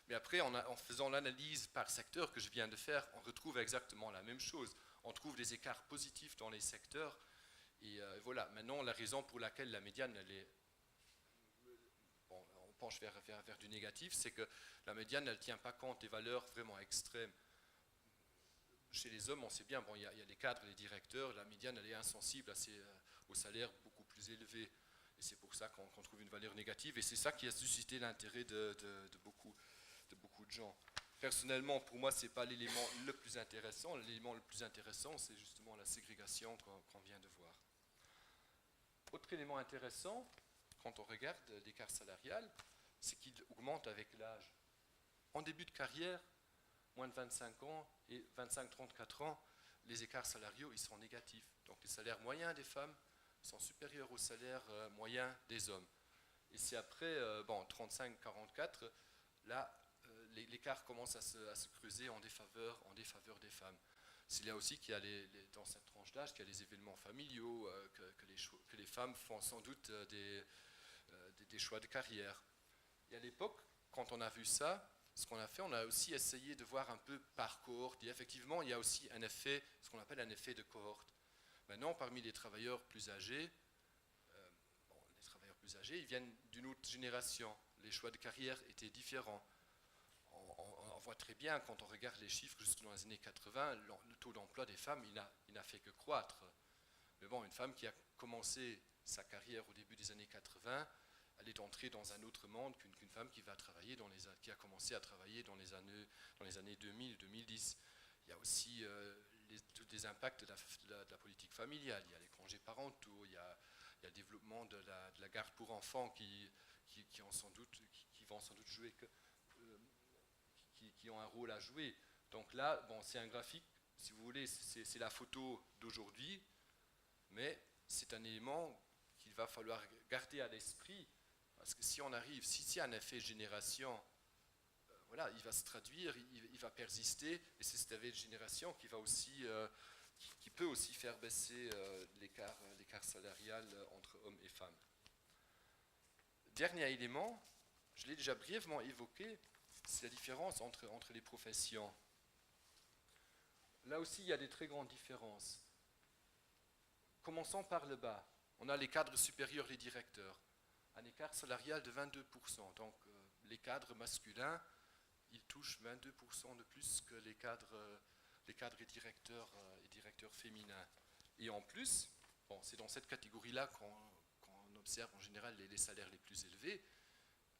Mais après, en faisant l'analyse par secteur que je viens de faire, on retrouve exactement la même chose. On trouve des écarts positifs dans les secteurs. Et voilà, maintenant, la raison pour laquelle la médiane, elle est... Bon, on penche vers du négatif, c'est que la médiane, elle ne tient pas compte des valeurs vraiment extrêmes. Chez les hommes, on sait bien, bon, il y a les cadres, les directeurs, la médiane, elle est insensible aux salaires beaucoup plus élevés. Et c'est pour ça qu'on trouve une valeur négative. Et c'est ça qui a suscité l'intérêt de beaucoup de gens. Personnellement, pour moi, ce n'est pas l'élément le plus intéressant. L'élément le plus intéressant, c'est justement la ségrégation qu'on vient de voir. Autre élément intéressant, quand on regarde l'écart salarial, c'est qu'il augmente avec l'âge. En début de carrière, moins de 25 ans et 25-34 ans, les écarts salariaux, ils sont négatifs. Donc les salaires moyens des femmes sont supérieurs aux salaires moyens des hommes. Et c'est après 35-44, là, l'écart commence à se creuser en défaveur des femmes. C'est là aussi qu'il y a dans cette tranche d'âge qu'il y a les événements familiaux, que les femmes font sans doute des choix de carrière. Et à l'époque, quand on a vu ça, ce qu'on a fait, on a aussi essayé de voir un peu par cohorte. Et effectivement, il y a aussi un effet, ce qu'on appelle un effet de cohorte. Maintenant, parmi les travailleurs plus âgés, ils viennent d'une autre génération. Les choix de carrière étaient différents. On voit très bien, quand on regarde les chiffres jusque dans les années 80, le taux d'emploi des femmes, il n'a fait que croître. Mais bon, une femme qui a commencé sa carrière au début des années 80, elle est entrée dans un autre monde qu'une femme qui a commencé à travailler dans les années 2000-2010. Il y a aussi tous les impacts de la politique familiale. Il y a les congés parentaux, il y a le développement de la garde pour enfants qui vont sans doute jouer, qui ont un rôle à jouer. Donc là, bon, c'est un graphique, si vous voulez, c'est la photo d'aujourd'hui, mais c'est un élément qu'il va falloir garder à l'esprit, parce que si on arrive, si y a un effet génération, voilà, il va se traduire, il va persister, et c'est cet effet de génération qui va aussi, qui peut aussi faire baisser l'écart salarial entre hommes et femmes. Dernier élément, je l'ai déjà brièvement évoqué, c'est la différence entre les professions. Là aussi, il y a des très grandes différences. Commençons par le bas. On a les cadres supérieurs, les directeurs. Un écart salarial de 22%. Donc, les cadres masculins, ils touchent 22% de plus que les cadres et directeurs féminins. Et en plus, bon, c'est dans cette catégorie-là qu'on observe en général les salaires les plus élevés.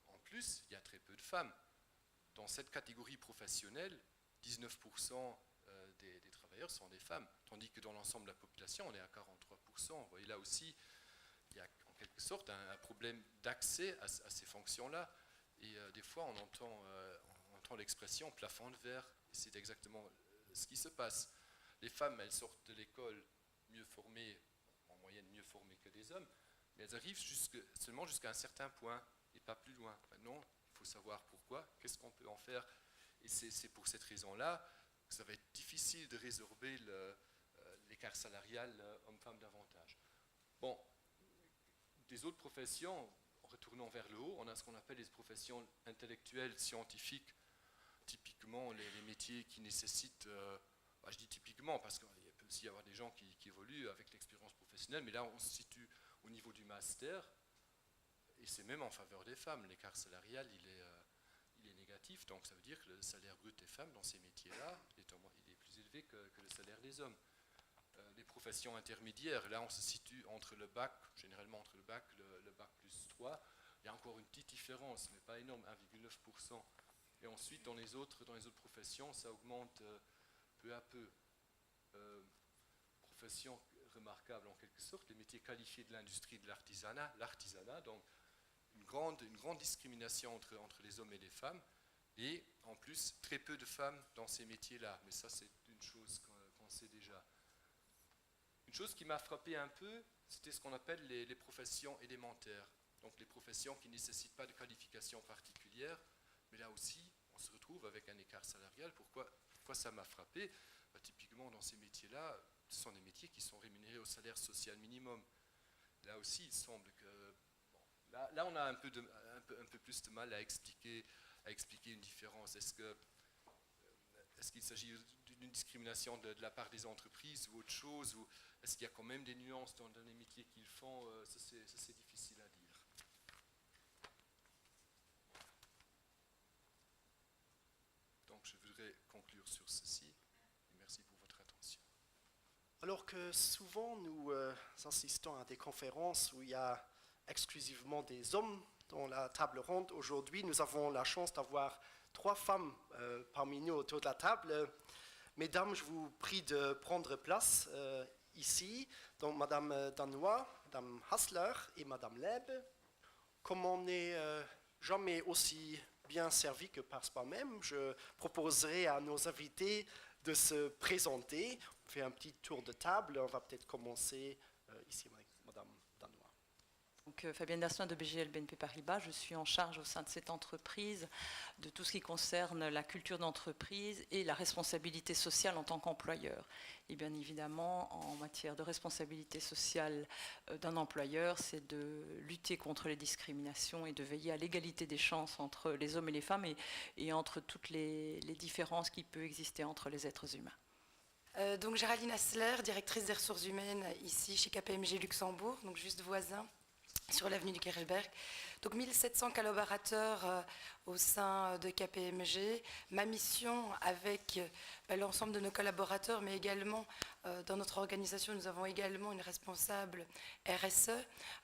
En plus, il y a très peu de femmes. Dans cette catégorie professionnelle, 19% des travailleurs sont des femmes, tandis que dans l'ensemble de la population, on est à 43%. Vous voyez, là aussi, il y a en quelque sorte un problème d'accès à ces fonctions-là. Et des fois, on entend l'expression plafond de verre. Et c'est exactement ce qui se passe. Les femmes, elles sortent de l'école mieux formées, en moyenne mieux formées que les hommes, mais elles arrivent seulement jusqu'à un certain point et pas plus loin. Maintenant, il faut savoir pourquoi, qu'est-ce qu'on peut en faire. Et c'est pour cette raison-là que ça va être difficile de résorber l'écart salarial homme-femme davantage. Bon, des autres professions, en retournant vers le haut, on a ce qu'on appelle les professions intellectuelles, scientifiques, typiquement les métiers qui nécessitent, je dis typiquement parce qu'il peut aussi y avoir des gens qui évoluent avec l'expérience professionnelle, mais là on se situe au niveau du master, et c'est même en faveur des femmes. L'écart salarial, il est négatif, donc ça veut dire que le salaire brut des femmes dans ces métiers-là, il est plus élevé que le salaire des hommes. Les professions intermédiaires, là on se situe entre le bac, généralement entre le bac, le bac plus 3, il y a encore une petite différence, mais pas énorme, 1,9%. Et ensuite, dans les autres professions, ça augmente peu à peu. Profession remarquable en quelque sorte, les métiers qualifiés de l'industrie de l'artisanat, donc une grande discrimination entre les hommes et les femmes, et en plus, très peu de femmes dans ces métiers-là. Mais ça, c'est une chose qu'on sait déjà. Une chose qui m'a frappé un peu, c'était ce qu'on appelle les professions élémentaires. Donc les professions qui ne nécessitent pas de qualification particulière, mais là aussi, on se retrouve avec un écart salarial. Pourquoi ça m'a frappé? Typiquement, dans ces métiers-là, ce sont des métiers qui sont rémunérés au salaire social minimum. Là aussi, il semble que... Bon, là, on a un peu plus de mal à expliquer une différence. Est-ce qu'il s'agit d'une discrimination de la part des entreprises ou autre chose, ou est-ce qu'il y a quand même des nuances dans les métiers qu'ils font? Ça, c'est difficile à dire. Donc, je voudrais conclure sur ceci. Et merci pour votre attention. Alors que souvent nous assistons à des conférences où il y a exclusivement des hommes dans la table ronde, aujourd'hui nous avons la chance d'avoir 3 femmes parmi nous autour de la table. Mesdames, je vous prie de prendre place ici. Donc Madame Danois, Madame Hassler et Madame Leb. Comme on n'est jamais aussi bien servi que par soi-même, je proposerai à nos invités de se présenter. On fait un petit tour de table. On va peut-être commencer ici avec Madame Danois. Donc, Fabienne Dassoin de BGL BNP Paribas, je suis en charge au sein de cette entreprise de tout ce qui concerne la culture d'entreprise et la responsabilité sociale en tant qu'employeur. Et bien évidemment, en matière de responsabilité sociale d'un employeur, c'est de lutter contre les discriminations et de veiller à l'égalité des chances entre les hommes et les femmes et entre toutes les différences qui peuvent exister entre les êtres humains. Donc Géraldine Hassler, directrice des ressources humaines ici chez KPMG Luxembourg, donc juste voisin sur l'avenue du Kerelberg. Donc 1700 collaborateurs au sein de KPMG. Ma mission avec l'ensemble de nos collaborateurs, mais également dans notre organisation, nous avons également une responsable RSE,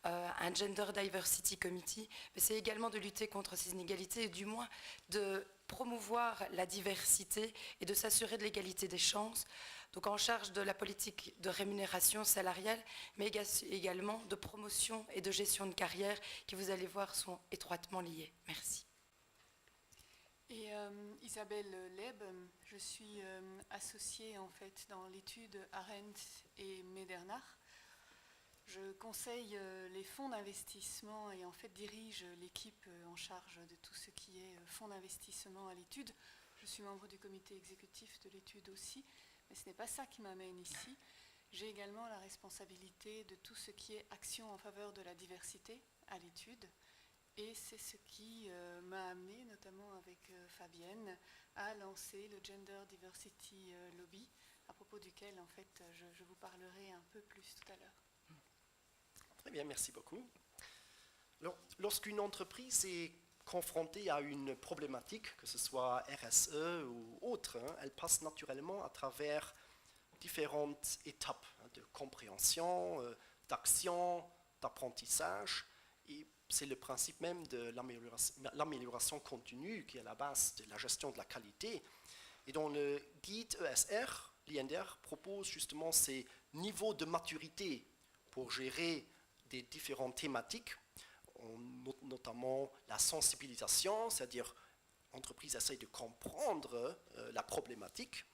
un Gender Diversity Committee, mais c'est également de lutter contre ces inégalités et du moins de promouvoir la diversité et de s'assurer de l'égalité des chances. Donc en charge de la politique de rémunération salariale, mais également de promotion et de gestion de carrière, qui vous allez voir sont étroitement liées. Merci. Et Isabelle Leb, je suis associée en fait dans l'étude Arendt et Medernach. Je conseille les fonds d'investissement et en fait dirige l'équipe en charge de tout ce qui est fonds d'investissement à l'étude. Je suis membre du comité exécutif de l'étude aussi, mais ce n'est pas ça qui m'amène ici. J'ai également la responsabilité de tout ce qui est action en faveur de la diversité à l'étude. Et c'est ce qui m'a amené, notamment avec Fabienne, à lancer le Gender Diversity Lobby, à propos duquel, en fait, je vous parlerai un peu plus tout à l'heure. Très bien, merci beaucoup. Alors, lorsqu'une entreprise est confrontée à une problématique, que ce soit RSE ou autre, elle passe naturellement à travers différentes étapes de compréhension, d'action, d'apprentissage. Et c'est le principe même de l'amélioration continue qui est à la base de la gestion de la qualité. Et dans le guide ESR, l'INDR propose justement ces niveaux de maturité pour gérer des différentes thématiques, notamment la sensibilisation, c'est-à-dire l'entreprise essaie de comprendre la problématique,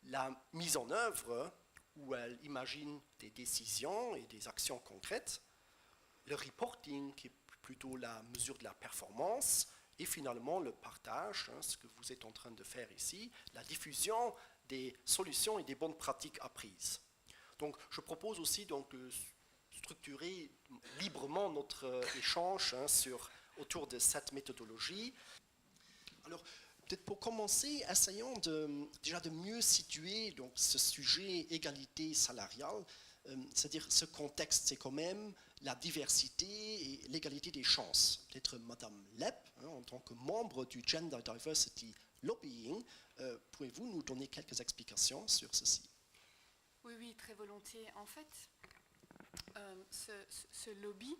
la mise en œuvre, où elle imagine des décisions et des actions concrètes, le reporting, qui est plutôt la mesure de la performance, et finalement le partage, ce que vous êtes en train de faire ici, la diffusion des solutions et des bonnes pratiques apprises. Donc je propose aussi donc, de structurer librement notre échange autour de cette méthodologie. Alors, peut-être pour commencer, essayons déjà de mieux situer donc, ce sujet égalité salariale, c'est-à-dire ce contexte, c'est quand même la diversité et l'égalité des chances. Peut-être Madame Lepp, en tant que membre du Gender Diversity Lobbying, pouvez-vous nous donner quelques explications sur ceci? Oui, très volontiers. En fait, ce lobby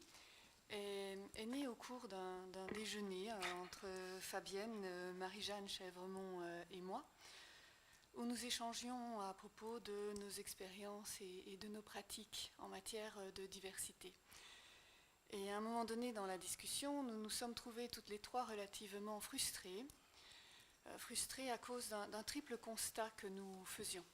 est né au cours d'un déjeuner entre Fabienne, Marie-Jeanne Chèvremont et moi, où nous échangions à propos de nos expériences et de nos pratiques en matière de diversité. Et à un moment donné dans la discussion, nous nous sommes trouvés toutes les trois relativement frustrés à cause d'un triple constat que nous faisions.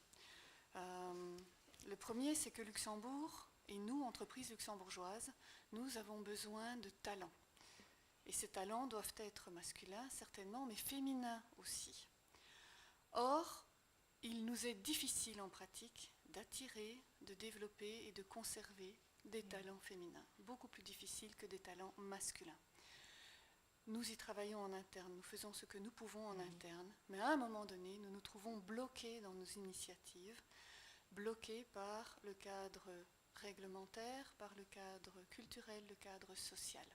Le premier, c'est que Luxembourg, et nous, entreprises luxembourgeoises, nous avons besoin de talents. Et ces talents doivent être masculins, certainement, mais féminins aussi. Or, il nous est difficile en pratique d'attirer, de développer et de conserver des talents féminins, beaucoup plus difficile que des talents masculins. Nous y travaillons en interne, nous faisons ce que nous pouvons en interne, mais à un moment donné, nous nous trouvons bloqués dans nos initiatives, bloqués par le cadre réglementaire, par le cadre culturel, le cadre social.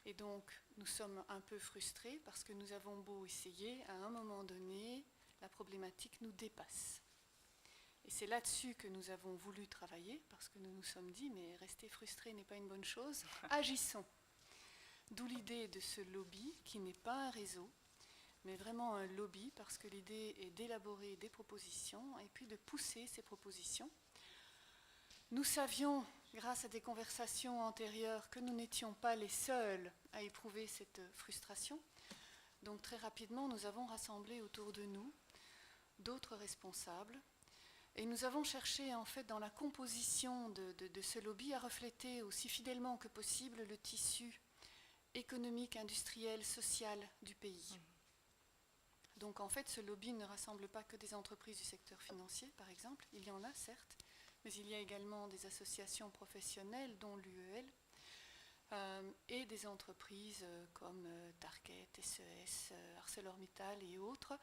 Et donc, nous sommes un peu frustrés parce que nous avons beau essayer, à un moment donné, la problématique nous dépasse. Et c'est là-dessus que nous avons voulu travailler, parce que nous nous sommes dit, mais rester frustré n'est pas une bonne chose, agissons. D'où l'idée de ce lobby, qui n'est pas un réseau, mais vraiment un lobby, parce que l'idée est d'élaborer des propositions et puis de pousser ces propositions. Nous savions, grâce à des conversations antérieures, que nous n'étions pas les seuls à éprouver cette frustration. Donc très rapidement, nous avons rassemblé autour de nous d'autres responsables et nous avons cherché en fait dans la composition de ce lobby à refléter aussi fidèlement que possible le tissu économique, industriel, social du pays. Donc en fait, ce lobby ne rassemble pas que des entreprises du secteur financier, par exemple. Il y en a, certes, mais il y a également des associations professionnelles, dont l'UEL, et des entreprises comme Target, SES, ArcelorMittal et autres.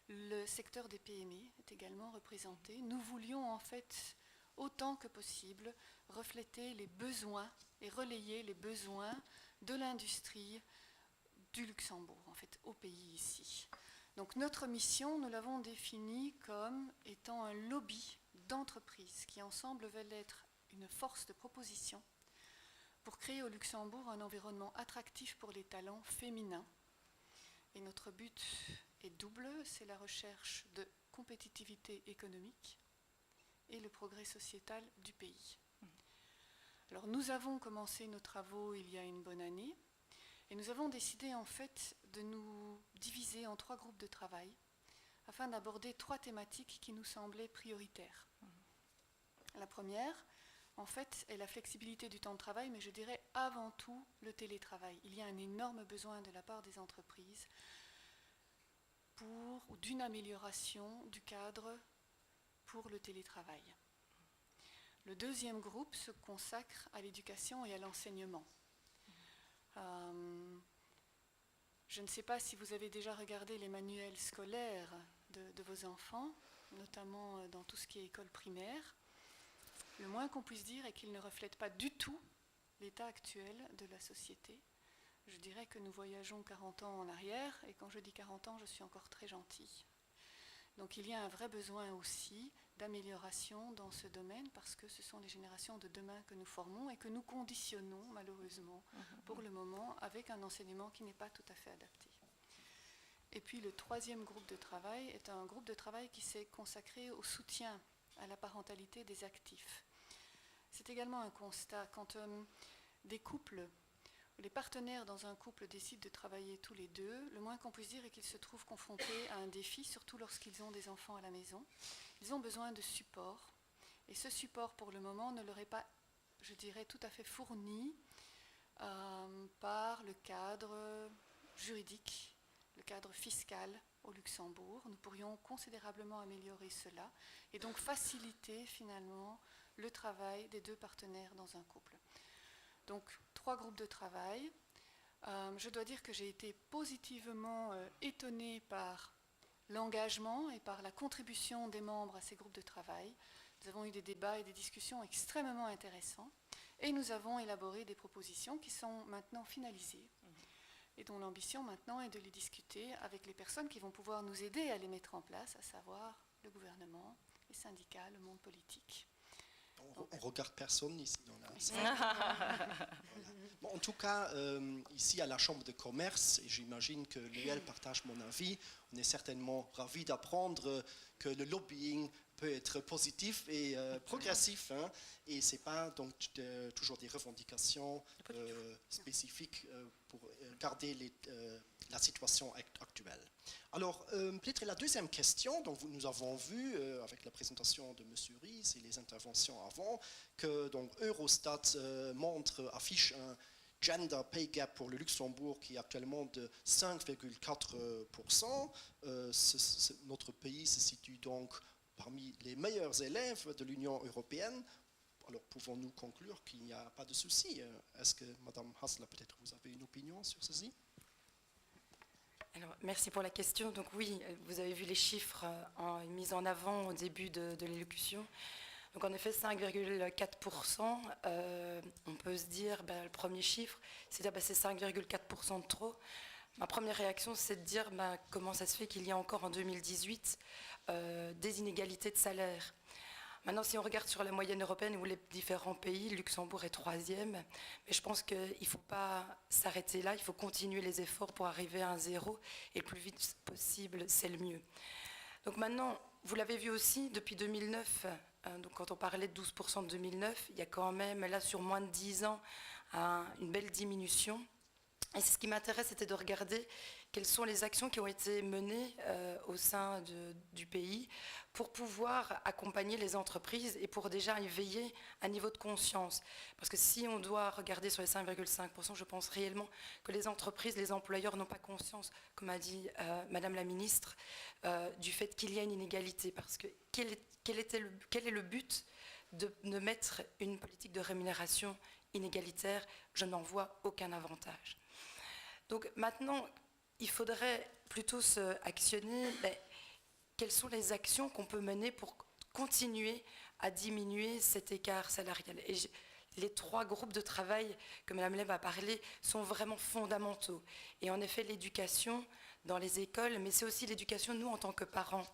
Le secteur des PME est également représenté. Nous voulions en fait, autant que possible, refléter les besoins et relayer les besoins de l'industrie du Luxembourg, en fait, au pays ici. Donc notre mission, nous l'avons définie comme étant un lobby d'entreprises qui ensemble veulent être une force de proposition pour créer au Luxembourg un environnement attractif pour les talents féminins. Et notre but est double, c'est la recherche de compétitivité économique et le progrès sociétal du pays. Alors nous avons commencé nos travaux il y a une bonne année et nous avons décidé en fait de nous diviser en 3 groupes de travail afin d'aborder 3 thématiques qui nous semblaient prioritaires. La première, en fait, est la flexibilité du temps de travail, mais je dirais avant tout le télétravail. Il y a un énorme besoin de la part des entreprises d'une amélioration du cadre pour le télétravail. Le deuxième groupe se consacre à l'éducation et à l'enseignement. Je ne sais pas si vous avez déjà regardé les manuels scolaires de vos enfants, notamment dans tout ce qui est école primaire. Le moins qu'on puisse dire est qu'ils ne reflètent pas du tout l'état actuel de la société. Je dirais que nous voyageons 40 ans en arrière, et quand je dis 40 ans, je suis encore très gentille. Donc il y a un vrai besoin aussi d'amélioration dans ce domaine, parce que ce sont les générations de demain que nous formons et que nous conditionnons malheureusement pour le moment avec un enseignement qui n'est pas tout à fait adapté. Et puis le troisième groupe de travail est un groupe de travail qui s'est consacré au soutien à la parentalité des actifs. C'est également un constat quand des couples, les partenaires dans un couple décident de travailler tous les deux, le moins qu'on puisse dire est qu'ils se trouvent confrontés à un défi, surtout lorsqu'ils ont des enfants à la maison. Ils ont besoin de support, et ce support pour le moment ne leur est pas, je dirais, tout à fait fourni par le cadre juridique, le cadre fiscal au Luxembourg. Nous pourrions considérablement améliorer cela et donc faciliter finalement le travail des deux partenaires dans un couple. Donc 3 groupes de travail. Je dois dire que j'ai été positivement étonnée par l'engagement et par la contribution des membres à ces groupes de travail. Nous avons eu des débats et des discussions extrêmement intéressants et nous avons élaboré des propositions qui sont maintenant finalisées et dont l'ambition maintenant est de les discuter avec les personnes qui vont pouvoir nous aider à les mettre en place, à savoir le gouvernement, les syndicats, le monde politique. On regarde personne ici dans la salle. Bon, en tout cas, ici à la Chambre de commerce, et j'imagine que Léel partage mon avis, on est certainement ravis d'apprendre que le lobbying peut être positif et progressif, hein, et ce n'est pas donc toujours des revendications spécifiques pour garder la situation actuelle. Alors, peut-être la deuxième question, donc nous avons vu avec la présentation de M. Ries et les interventions avant, que donc, Eurostat affiche un gender pay gap pour le Luxembourg qui est actuellement de 5,4%. Notre pays se situe donc parmi les meilleurs élèves de l'Union européenne. Alors, pouvons-nous conclure qu'il n'y a pas de souci? Est-ce que, Mme Hassler, peut-être vous avez une opinion sur ceci? Alors, merci pour la question. Donc oui, vous avez vu les chiffres mis en avant au début de l'élocution. Donc en effet, 5,4%, on peut se dire, le premier chiffre, c'est-à-dire c'est 5,4% de trop. Ma première réaction, c'est de dire comment ça se fait qu'il y a encore en 2018 des inégalités de salaire. Maintenant, si on regarde sur la moyenne européenne ou les différents pays, Luxembourg est 3e, mais je pense qu'il ne faut pas s'arrêter là, il faut continuer les efforts pour arriver à un zéro, et le plus vite possible, c'est le mieux. Donc maintenant, vous l'avez vu aussi, depuis 2009, donc quand on parlait de 12% de 2009, il y a quand même, là, sur moins de 10 ans, une belle diminution. Et ce qui m'intéresse, c'était de regarder quelles sont les actions qui ont été menées au sein du pays pour pouvoir accompagner les entreprises et pour déjà éveiller un niveau de conscience. Parce que si on doit regarder sur les 5,5%, je pense réellement que les entreprises, les employeurs n'ont pas conscience, comme a dit Madame la Ministre, du fait qu'il y a une inégalité. Parce que quel est le but de mettre une politique de rémunération inégalitaire? Je n'en vois aucun avantage. Donc maintenant, il faudrait plutôt actionner quelles sont les actions qu'on peut mener pour continuer à diminuer cet écart salarial. Et les 3 groupes de travail que Mme Leb a parlé sont vraiment fondamentaux. Et en effet, l'éducation dans les écoles, mais c'est aussi l'éducation, nous, en tant que parents.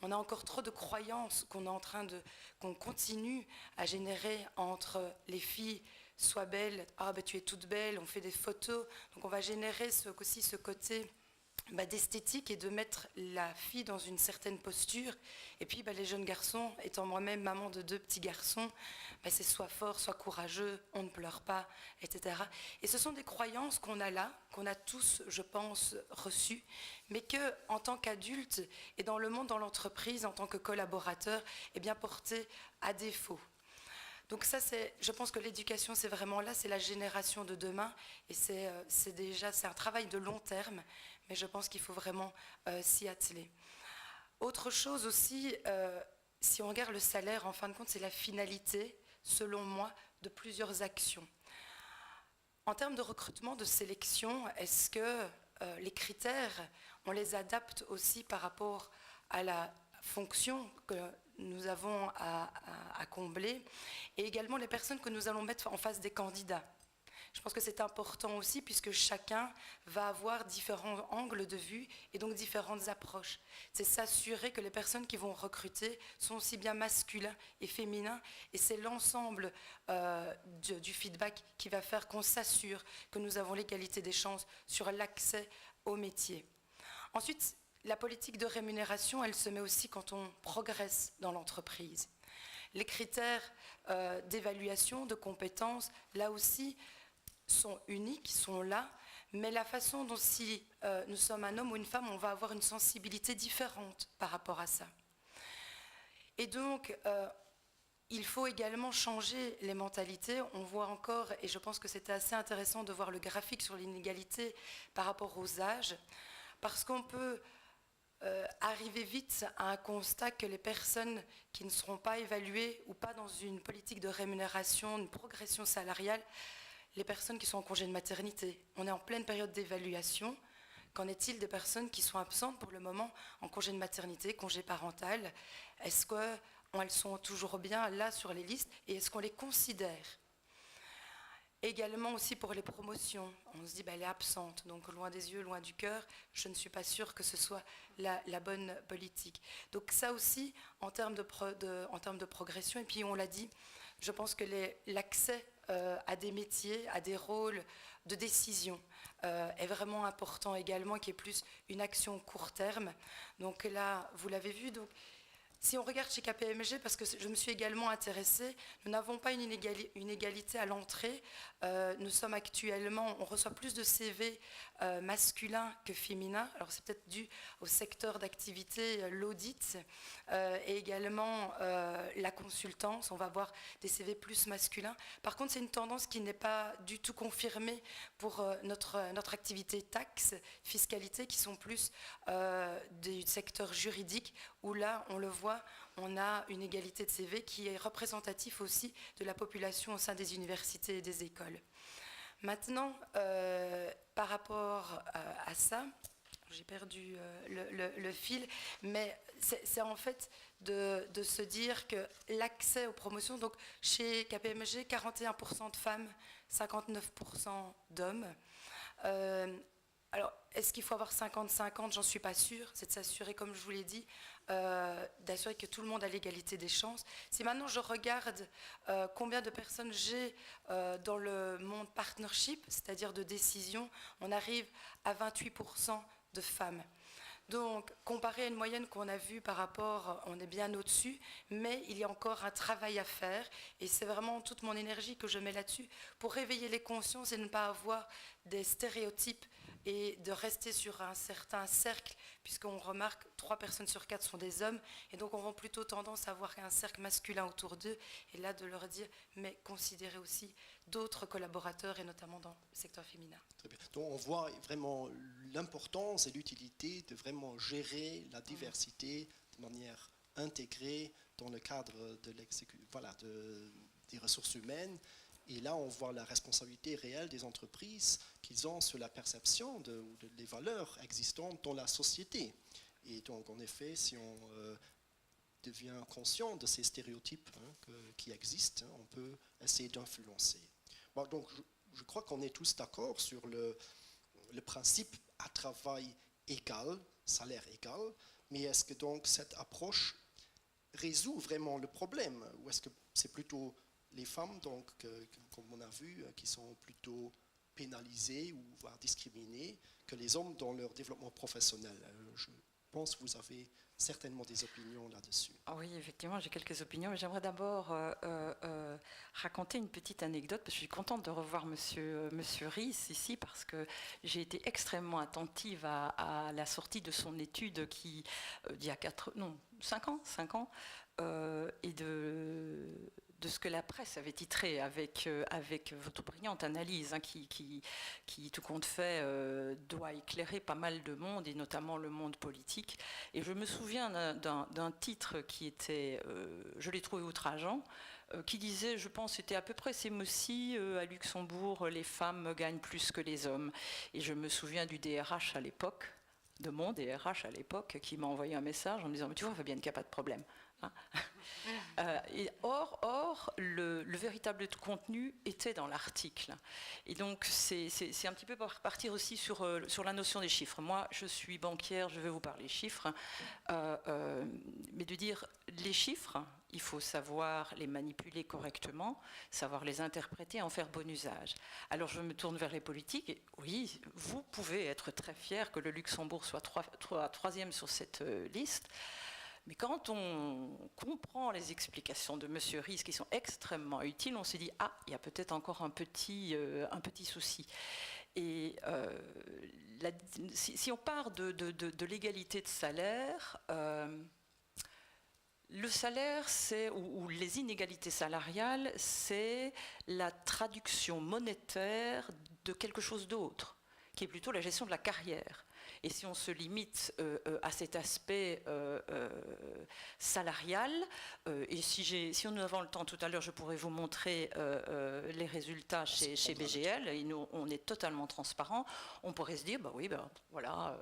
On a encore trop de croyances qu'on continue à générer entre les filles. Sois belle, tu es toute belle, on fait des photos. Donc on va générer aussi ce côté d'esthétique et de mettre la fille dans une certaine posture. Et puis les jeunes garçons, étant moi-même maman de 2 petits garçons, c'est sois fort, sois courageux, on ne pleure pas, etc. Et ce sont des croyances qu'on a là, qu'on a tous, je pense, reçues, mais qu'en tant qu'adulte et dans le monde, dans l'entreprise, en tant que collaborateur, portées à défaut. Donc ça, je pense que l'éducation, c'est vraiment là, c'est la génération de demain, et c'est un travail de long terme, mais je pense qu'il faut vraiment s'y atteler. Autre chose aussi, si on regarde le salaire, en fin de compte, c'est la finalité, selon moi, de plusieurs actions. En termes de recrutement, de sélection, est-ce que les critères, on les adapte aussi par rapport à la fonction que nous avons à combler, et également les personnes que nous allons mettre en face des candidats. Je pense que c'est important aussi, puisque chacun va avoir différents angles de vue et donc différentes approches. C'est s'assurer que les personnes qui vont recruter sont aussi bien masculins et féminins, et c'est l'ensemble du feedback qui va faire qu'on s'assure que nous avons l'égalité des chances sur l'accès au métier. Ensuite, la politique de rémunération, elle se met aussi quand on progresse dans l'entreprise. Les critères d'évaluation, de compétences, là aussi, sont uniques, sont là, mais la façon dont si nous sommes un homme ou une femme, on va avoir une sensibilité différente par rapport à ça. Et donc, il faut également changer les mentalités. On voit encore, et je pense que c'était assez intéressant de voir le graphique sur l'inégalité par rapport aux âges, parce qu'on peut arriver vite à un constat que les personnes qui ne seront pas évaluées ou pas dans une politique de rémunération, une progression salariale, les personnes qui sont en congé de maternité. On est en pleine période d'évaluation. Qu'en est-il des personnes qui sont absentes pour le moment en congé de maternité, congé parental? Est-ce qu'elles sont toujours bien là sur les listes, et est-ce qu'on les considère? Également aussi pour les promotions, on se dit elle est absente, donc loin des yeux, loin du cœur, je ne suis pas sûre que ce soit la bonne politique. Donc ça aussi, en termes de progression, et puis on l'a dit, je pense que l'accès à des métiers, à des rôles de décision est vraiment important également, qui est plus une action court terme. Donc là, vous l'avez vu, donc si on regarde chez KPMG, parce que je me suis également intéressée, nous n'avons pas une égalité à l'entrée. Nous sommes actuellement, on reçoit plus de CV masculins que féminins. Alors c'est peut-être dû au secteur d'activité, l'audit, et également la consultance. On va avoir des CV plus masculins. Par contre, c'est une tendance qui n'est pas du tout confirmée pour notre activité taxe, fiscalité, qui sont plus du secteur juridique, où là, on le voit, on a une égalité de CV qui est représentative aussi de la population au sein des universités et des écoles. Maintenant, par rapport à ça, j'ai perdu le fil, mais c'est en fait de se dire que l'accès aux promotions, donc chez KPMG, 41% de femmes, 59% d'hommes. Alors, est-ce qu'il faut avoir 50-50? J'en suis pas sûre. C'est de s'assurer, comme je vous l'ai dit, d'assurer que tout le monde a l'égalité des chances. Si maintenant je regarde combien de personnes j'ai dans le monde partnership, c'est-à-dire de décision, on arrive à 28% de femmes. Donc, comparé à une moyenne qu'on a vue par rapport, on est bien au-dessus, mais il y a encore un travail à faire, et c'est vraiment toute mon énergie que je mets là-dessus pour réveiller les consciences et ne pas avoir des stéréotypes et de rester sur un certain cercle, puisqu'on remarque 3 personnes sur 4 sont des hommes, et donc on aura plutôt tendance à avoir un cercle masculin autour d'eux, et là de leur dire, mais considérez aussi d'autres collaborateurs, et notamment dans le secteur féminin. Très bien. Donc on voit vraiment l'importance et l'utilité de vraiment gérer la diversité de manière intégrée dans le cadre de des ressources humaines. Et là, on voit la responsabilité réelle des entreprises qu'ils ont sur la perception des valeurs existantes dans la société. Et donc, en effet, si on devient conscient de ces stéréotypes qui existent, on peut essayer d'influencer. Bon, donc, je crois qu'on est tous d'accord sur le principe à travail égal, salaire égal, mais est-ce que donc cette approche résout vraiment le problème, ou est-ce que c'est plutôt les femmes, donc, comme on a vu, qui sont plutôt pénalisées ou voire discriminées que les hommes dans leur développement professionnel? Je pense que vous avez certainement des opinions là-dessus. Ah oui, effectivement, j'ai quelques opinions. J'aimerais d'abord raconter une petite anecdote, parce que je suis contente de revoir Monsieur Ries ici, parce que j'ai été extrêmement attentive à la sortie de son étude qui, il y a 5 ans, et ce que la presse avait titré avec votre brillante analyse, hein, qui, tout compte fait, doit éclairer pas mal de monde, et notamment le monde politique. Et je me souviens d'un titre qui était, je l'ai trouvé outrageant, qui disait, je pense, c'était à peu près ces mots-ci, à Luxembourg, les femmes gagnent plus que les hommes. Et je me souviens du DRH à l'époque, de mon DRH à l'époque, qui m'a envoyé un message en me disant, mais tu vois, Fabienne, qu'il n'y a pas de problème. Hein. Or, le véritable contenu était dans l'article. Et donc, c'est un petit peu partir aussi sur la notion des chiffres. Moi, je suis banquière, je vais vous parler chiffres, mais de dire les chiffres, il faut savoir les manipuler correctement, savoir les interpréter, en faire bon usage. Alors, je me tourne vers les politiques. Et oui, vous pouvez être très fiers que le Luxembourg soit troisième sur cette liste. Mais quand on comprend les explications de M. Ries, qui sont extrêmement utiles, on se dit « Ah, il y a peut-être encore un petit souci ». Et si on part de l'égalité de salaire, le salaire, ou les inégalités salariales, c'est la traduction monétaire de quelque chose d'autre, qui est plutôt la gestion de la carrière. Et si on se limite à cet aspect salarial, et si nous avons le temps tout à l'heure, je pourrais vous montrer les résultats chez BGL, et nous, on est totalement transparent, on pourrait se dire, bah oui, voilà,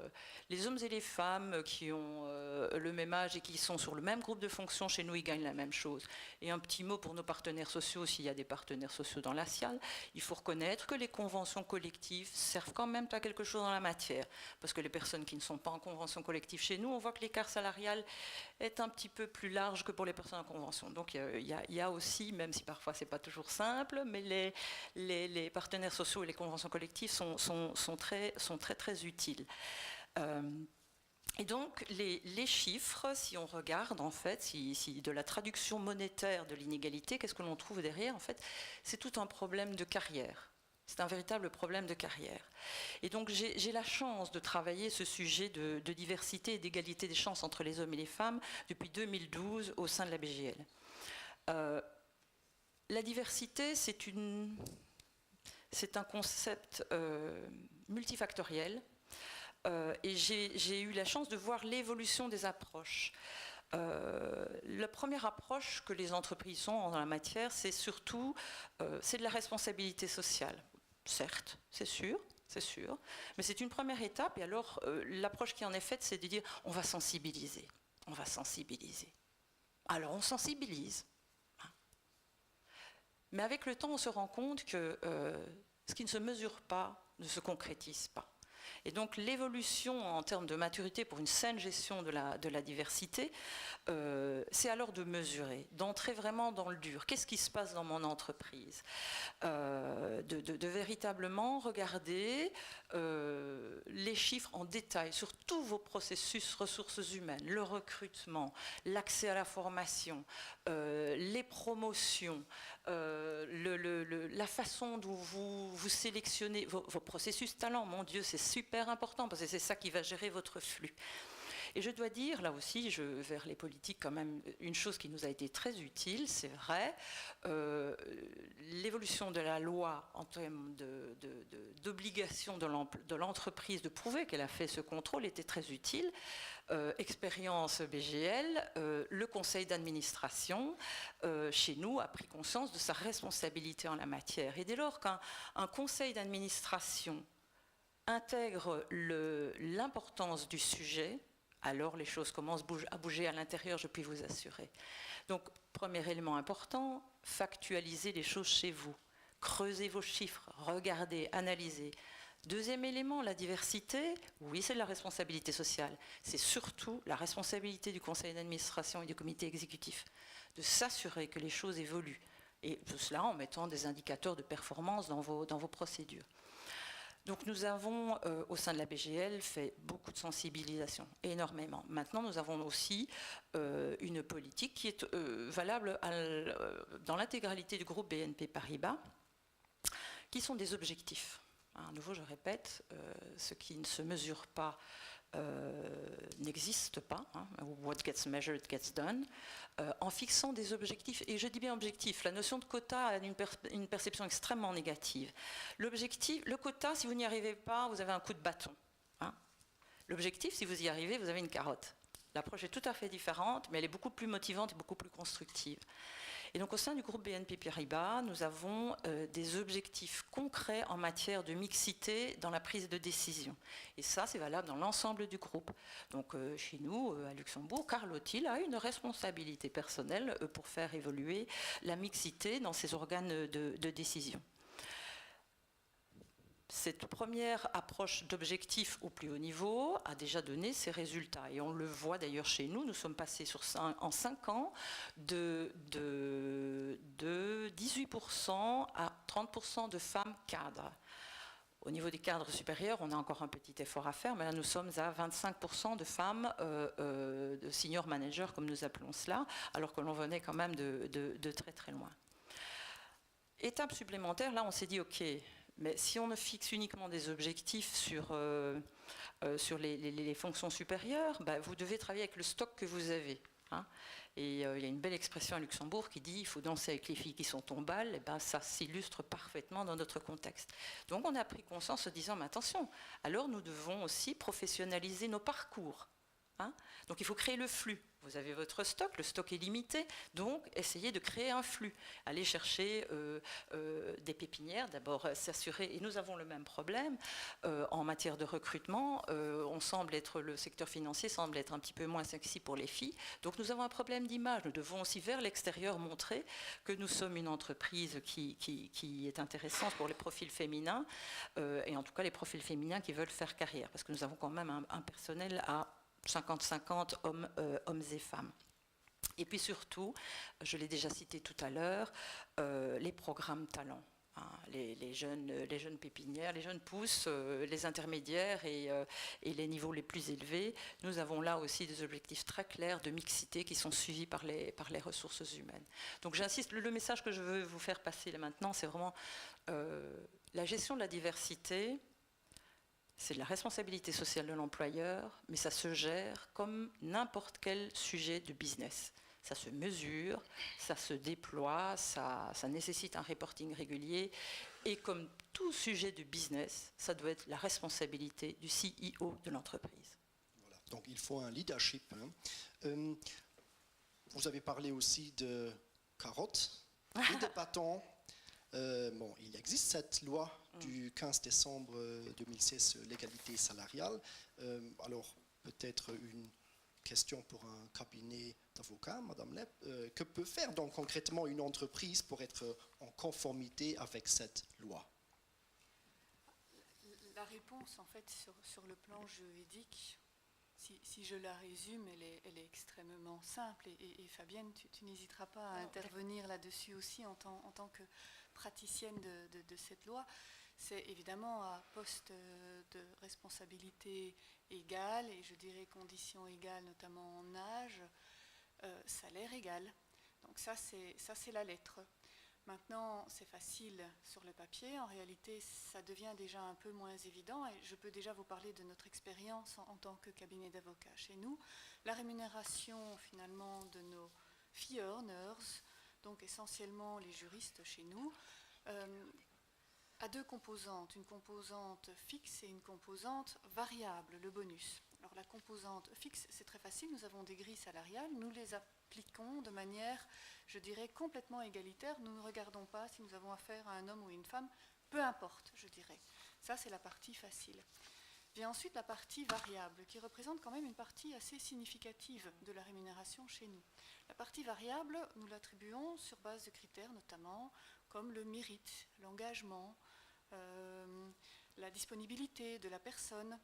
les hommes et les femmes qui ont le même âge et qui sont sur le même groupe de fonctions, chez nous, ils gagnent la même chose. Et un petit mot pour nos partenaires sociaux, s'il y a des partenaires sociaux dans la SIAL, il faut reconnaître que les conventions collectives servent quand même à quelque chose dans la matière, parce que les personnes qui ne sont pas en convention collective chez nous, on voit que l'écart salarial est un petit peu plus large que pour les personnes en convention. Donc il y a aussi, même si parfois c'est pas toujours simple, mais les partenaires sociaux et les conventions collectives sont très utiles. Et donc les chiffres, si on regarde en fait, si de la traduction monétaire de l'inégalité, qu'est-ce que l'on trouve derrière? En fait, c'est tout un problème de carrière. C'est un véritable problème de carrière. Et donc j'ai la chance de travailler ce sujet de diversité et d'égalité des chances entre les hommes et les femmes depuis 2012 au sein de la BGL. La diversité, c'est un concept multifactoriel, et j'ai eu la chance de voir l'évolution des approches. La première approche que les entreprises ont dans la matière, c'est surtout c'est de la responsabilité sociale. Certes, c'est sûr, mais c'est une première étape. Et alors, l'approche qui en est faite, c'est de dire on va sensibiliser. Alors, on sensibilise. Mais avec le temps, on se rend compte que ce qui ne se mesure pas ne se concrétise pas. Et donc l'évolution en termes de maturité pour une saine gestion de la diversité, c'est alors de mesurer, d'entrer vraiment dans le dur. Qu'est-ce qui se passe dans mon entreprise? De véritablement regarder les chiffres en détail sur tous vos processus ressources humaines, le recrutement, l'accès à la formation, les promotions, la façon dont vous sélectionnez vos processus talents. Mon Dieu, c'est super important parce que c'est ça qui va gérer votre flux. Et je dois dire, là aussi, vers les politiques, quand même, une chose qui nous a été très utile, c'est vrai, l'évolution de la loi en termes d'obligation de l'entreprise de prouver qu'elle a fait ce contrôle était très utile. Expérience BGL, le conseil d'administration, chez nous, a pris conscience de sa responsabilité en la matière. Et dès lors qu'un conseil d'administration intègre l'importance du sujet, alors les choses commencent à bouger à l'intérieur, je puis vous assurer. Donc, premier élément important, factualisez les choses chez vous. Creusez vos chiffres, regardez, analysez. Deuxième élément, la diversité, oui, c'est de la responsabilité sociale. C'est surtout la responsabilité du conseil d'administration et du comité exécutif de s'assurer que les choses évoluent. Et tout cela en mettant des indicateurs de performance dans vos procédures. Donc nous avons, au sein de la BGL, fait beaucoup de sensibilisation, énormément. Maintenant, nous avons aussi une politique qui est valable dans l'intégralité du groupe BNP Paribas, qui sont des objectifs. À nouveau, je répète, ce qui ne se mesure pas n'existe pas, hein, what gets measured gets done, en fixant des objectifs, et je dis bien objectifs, la notion de quota a une perception extrêmement négative. L'objectif, le quota, si vous n'y arrivez pas, vous avez un coup de bâton. Hein. L'objectif, si vous y arrivez, vous avez une carotte. L'approche est tout à fait différente, mais elle est beaucoup plus motivante et beaucoup plus constructive. Et donc au sein du groupe BNP Paribas, nous avons des objectifs concrets en matière de mixité dans la prise de décision. Et ça, c'est valable dans l'ensemble du groupe. Donc chez nous, à Luxembourg, Karl Ottil a une responsabilité personnelle pour faire évoluer la mixité dans ses organes de décision. Cette première approche d'objectif au plus haut niveau a déjà donné ses résultats. Et on le voit d'ailleurs chez nous, nous sommes passés en 5 ans de 18% à 30% de femmes cadres. Au niveau des cadres supérieurs, on a encore un petit effort à faire, mais là nous sommes à 25% de femmes de senior managers, comme nous appelons cela, alors que l'on venait quand même de très très loin. Étape supplémentaire, là on s'est dit ok, mais si on ne fixe uniquement des objectifs sur les fonctions supérieures, bah, vous devez travailler avec le stock que vous avez. Hein. Et il y a une belle expression à Luxembourg qui dit « il faut danser avec les filles qui sont tombales », et ben, ça s'illustre parfaitement dans notre contexte. Donc on a pris conscience en disant « mais attention, alors nous devons aussi professionnaliser nos parcours ». Hein. Donc il faut créer le flux. Vous avez votre stock, le stock est limité, donc essayez de créer un flux. Allez chercher des pépinières, d'abord s'assurer, et nous avons le même problème en matière de recrutement, le secteur financier semble être un petit peu moins sexy pour les filles, donc nous avons un problème d'image. Nous devons aussi vers l'extérieur montrer que nous sommes une entreprise qui est intéressante pour les profils féminins, et en tout cas les profils féminins qui veulent faire carrière, parce que nous avons quand même un personnel à 50-50 hommes et femmes. Et puis surtout, je l'ai déjà cité tout à l'heure, les programmes talents. Hein, les jeunes pépinières, les jeunes pousses, les intermédiaires et les niveaux les plus élevés. Nous avons là aussi des objectifs très clairs de mixité qui sont suivis par les ressources humaines. Donc j'insiste, le message que je veux vous faire passer là maintenant, c'est vraiment la gestion de la diversité. C'est de la responsabilité sociale de l'employeur, mais ça se gère comme n'importe quel sujet de business. Ça se mesure, ça se déploie, ça nécessite un reporting régulier. Et comme tout sujet de business, ça doit être la responsabilité du CEO de l'entreprise. Voilà. Donc il faut un leadership. Hein. Vous avez parlé aussi de carottes et de bâtons. Il existe cette loi du 15 décembre 2016 sur l'égalité salariale. Alors, peut-être une question pour un cabinet d'avocats, Madame Lepp. Que peut faire donc concrètement une entreprise pour être en conformité avec cette loi? La réponse, en fait, sur le plan juridique, si je la résume, elle est extrêmement simple. Et Fabienne, tu n'hésiteras pas à intervenir là-dessus aussi en tant que praticienne de cette loi. C'est évidemment à poste de responsabilité égale, et je dirais conditions égales, notamment en âge, salaire égal. Donc ça c'est la lettre. Maintenant, c'est facile sur le papier. En réalité, ça devient déjà un peu moins évident, et je peux déjà vous parler de notre expérience en tant que cabinet d'avocats. Chez nous, la rémunération finalement de nos fee earners, donc essentiellement les juristes chez nous, a deux composantes, une composante fixe et une composante variable, le bonus. Alors la composante fixe, c'est très facile, nous avons des grilles salariales, nous les appliquons de manière, je dirais, complètement égalitaire. Nous ne regardons pas si nous avons affaire à un homme ou une femme, peu importe, je dirais. Ça, c'est la partie facile. Vient ensuite la partie variable, qui représente quand même une partie assez significative de la rémunération chez nous. La partie variable, nous l'attribuons sur base de critères notamment comme le mérite, l'engagement, la disponibilité de la personne.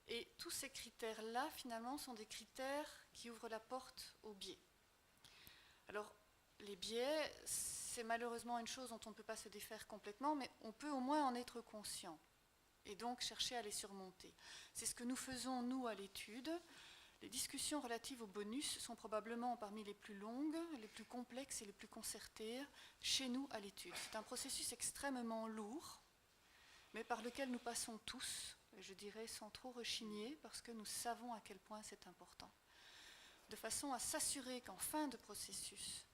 Et tous ces critères-là, finalement, sont des critères qui ouvrent la porte aux biais. Alors, les biais, c'est malheureusement une chose dont on ne peut pas se défaire complètement, mais on peut au moins en être conscient et donc chercher à les surmonter. C'est ce que nous faisons, nous, à l'étude. Les discussions relatives au bonus sont probablement parmi les plus longues, les plus complexes et les plus concertées chez nous à l'étude. C'est un processus extrêmement lourd, mais par lequel nous passons tous, je dirais sans trop rechigner, parce que nous savons à quel point c'est important. De façon à s'assurer qu'en fin de processus,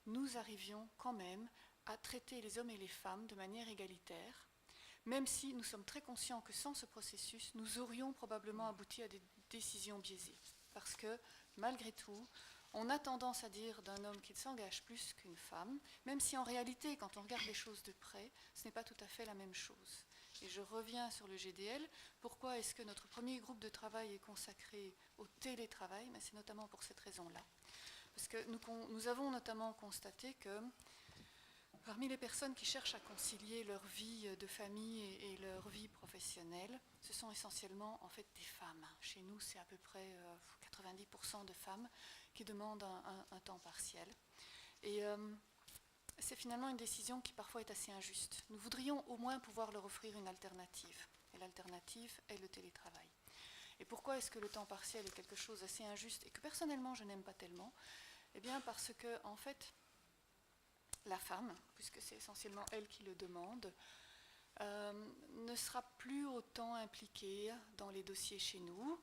nous arrivions quand même à traiter les hommes et les femmes de manière égalitaire, même si nous sommes très conscients que sans ce processus, nous aurions probablement abouti à des décisions biaisées. Parce que, malgré tout, on a tendance à dire d'un homme qu'il s'engage plus qu'une femme, même si en réalité, quand on regarde les choses de près, ce n'est pas tout à fait la même chose. Et je reviens sur le GDL. Pourquoi est-ce que notre premier groupe de travail est consacré au télétravail? Mais c'est notamment pour cette raison-là. Parce que nous avons notamment constaté que parmi les personnes qui cherchent à concilier leur vie de famille et leur vie professionnelle, ce sont essentiellement en fait des femmes. Chez nous, c'est à peu près 90% de femmes qui demandent un temps partiel. Et c'est finalement une décision qui parfois est assez injuste. Nous voudrions au moins pouvoir leur offrir une alternative. Et l'alternative est le télétravail. Et pourquoi est-ce que le temps partiel est quelque chose d'assez injuste et que personnellement je n'aime pas tellement? Eh bien parce que, en fait, la femme, puisque c'est essentiellement elle qui le demande, ne sera plus autant impliquée dans les dossiers chez nous.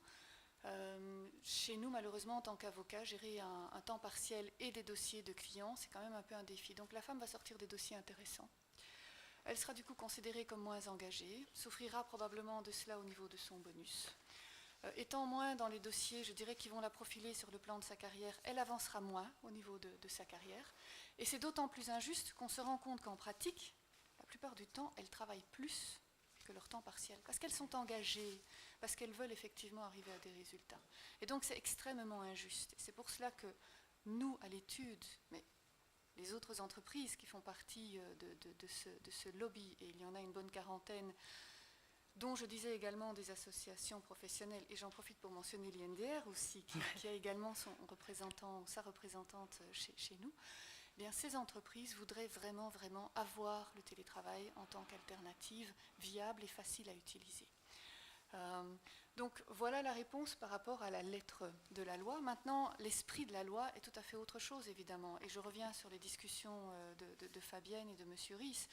Chez nous, malheureusement, en tant qu'avocat, gérer un temps partiel et des dossiers de clients, c'est quand même un peu un défi. Donc la femme va sortir des dossiers intéressants. Elle sera du coup considérée comme moins engagée, souffrira probablement de cela au niveau de son bonus. Étant moins dans les dossiers, je dirais, qui vont la profiler sur le plan de sa carrière, elle avancera moins au niveau de sa carrière. Et c'est d'autant plus injuste qu'on se rend compte qu'en pratique, la plupart du temps, elles travaillent plus que leur temps partiel, parce qu'elles sont engagées, parce qu'elles veulent effectivement arriver à des résultats. Et donc c'est extrêmement injuste. C'est pour cela que nous, à l'étude, mais les autres entreprises qui font partie de ce lobby, et il y en a une bonne quarantaine, dont je disais également des associations professionnelles, et j'en profite pour mentionner l'INDR aussi, qui a également son représentant ou sa représentante chez nous, eh bien, ces entreprises voudraient vraiment avoir le télétravail en tant qu'alternative viable et facile à utiliser. Donc voilà la réponse par rapport à la lettre de la loi. Maintenant, l'esprit de la loi est tout à fait autre chose, évidemment, et je reviens sur les discussions de Fabienne et de M. Ries.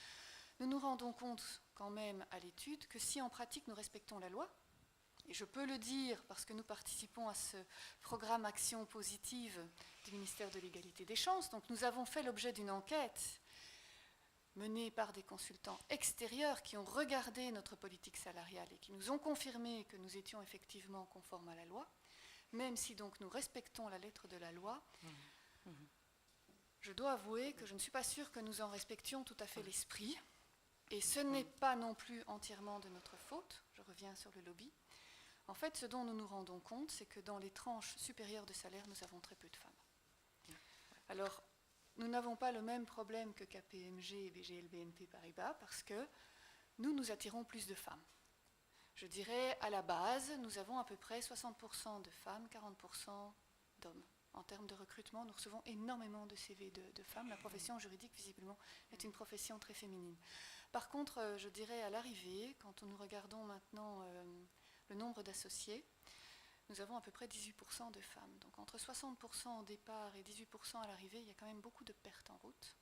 Nous nous rendons compte quand même à l'étude que si en pratique nous respectons la loi, et je peux le dire parce que nous participons à ce programme Action positive du ministère de l'égalité des chances, donc nous avons fait l'objet d'une enquête menée par des consultants extérieurs qui ont regardé notre politique salariale et qui nous ont confirmé que nous étions effectivement conformes à la loi, même si donc nous respectons la lettre de la loi, je dois avouer que je ne suis pas sûre que nous en respections tout à fait l'esprit. Et ce n'est pas non plus entièrement de notre faute, je reviens sur le lobby. En fait, ce dont nous nous rendons compte, c'est que dans les tranches supérieures de salaire, nous avons très peu de femmes. Alors, nous n'avons pas le même problème que KPMG et BGL BNP Paribas, parce que nous attirons plus de femmes. Je dirais, à la base, nous avons à peu près 60% de femmes, 40% d'hommes. En termes de recrutement, nous recevons énormément de CV de femmes. La profession juridique, visiblement, est une profession très féminine. Par contre, je dirais à l'arrivée, quand nous regardons maintenant le nombre d'associés, nous avons à peu près 18% de femmes. Donc entre 60% au départ et 18% à l'arrivée, il y a quand même beaucoup de pertes en route.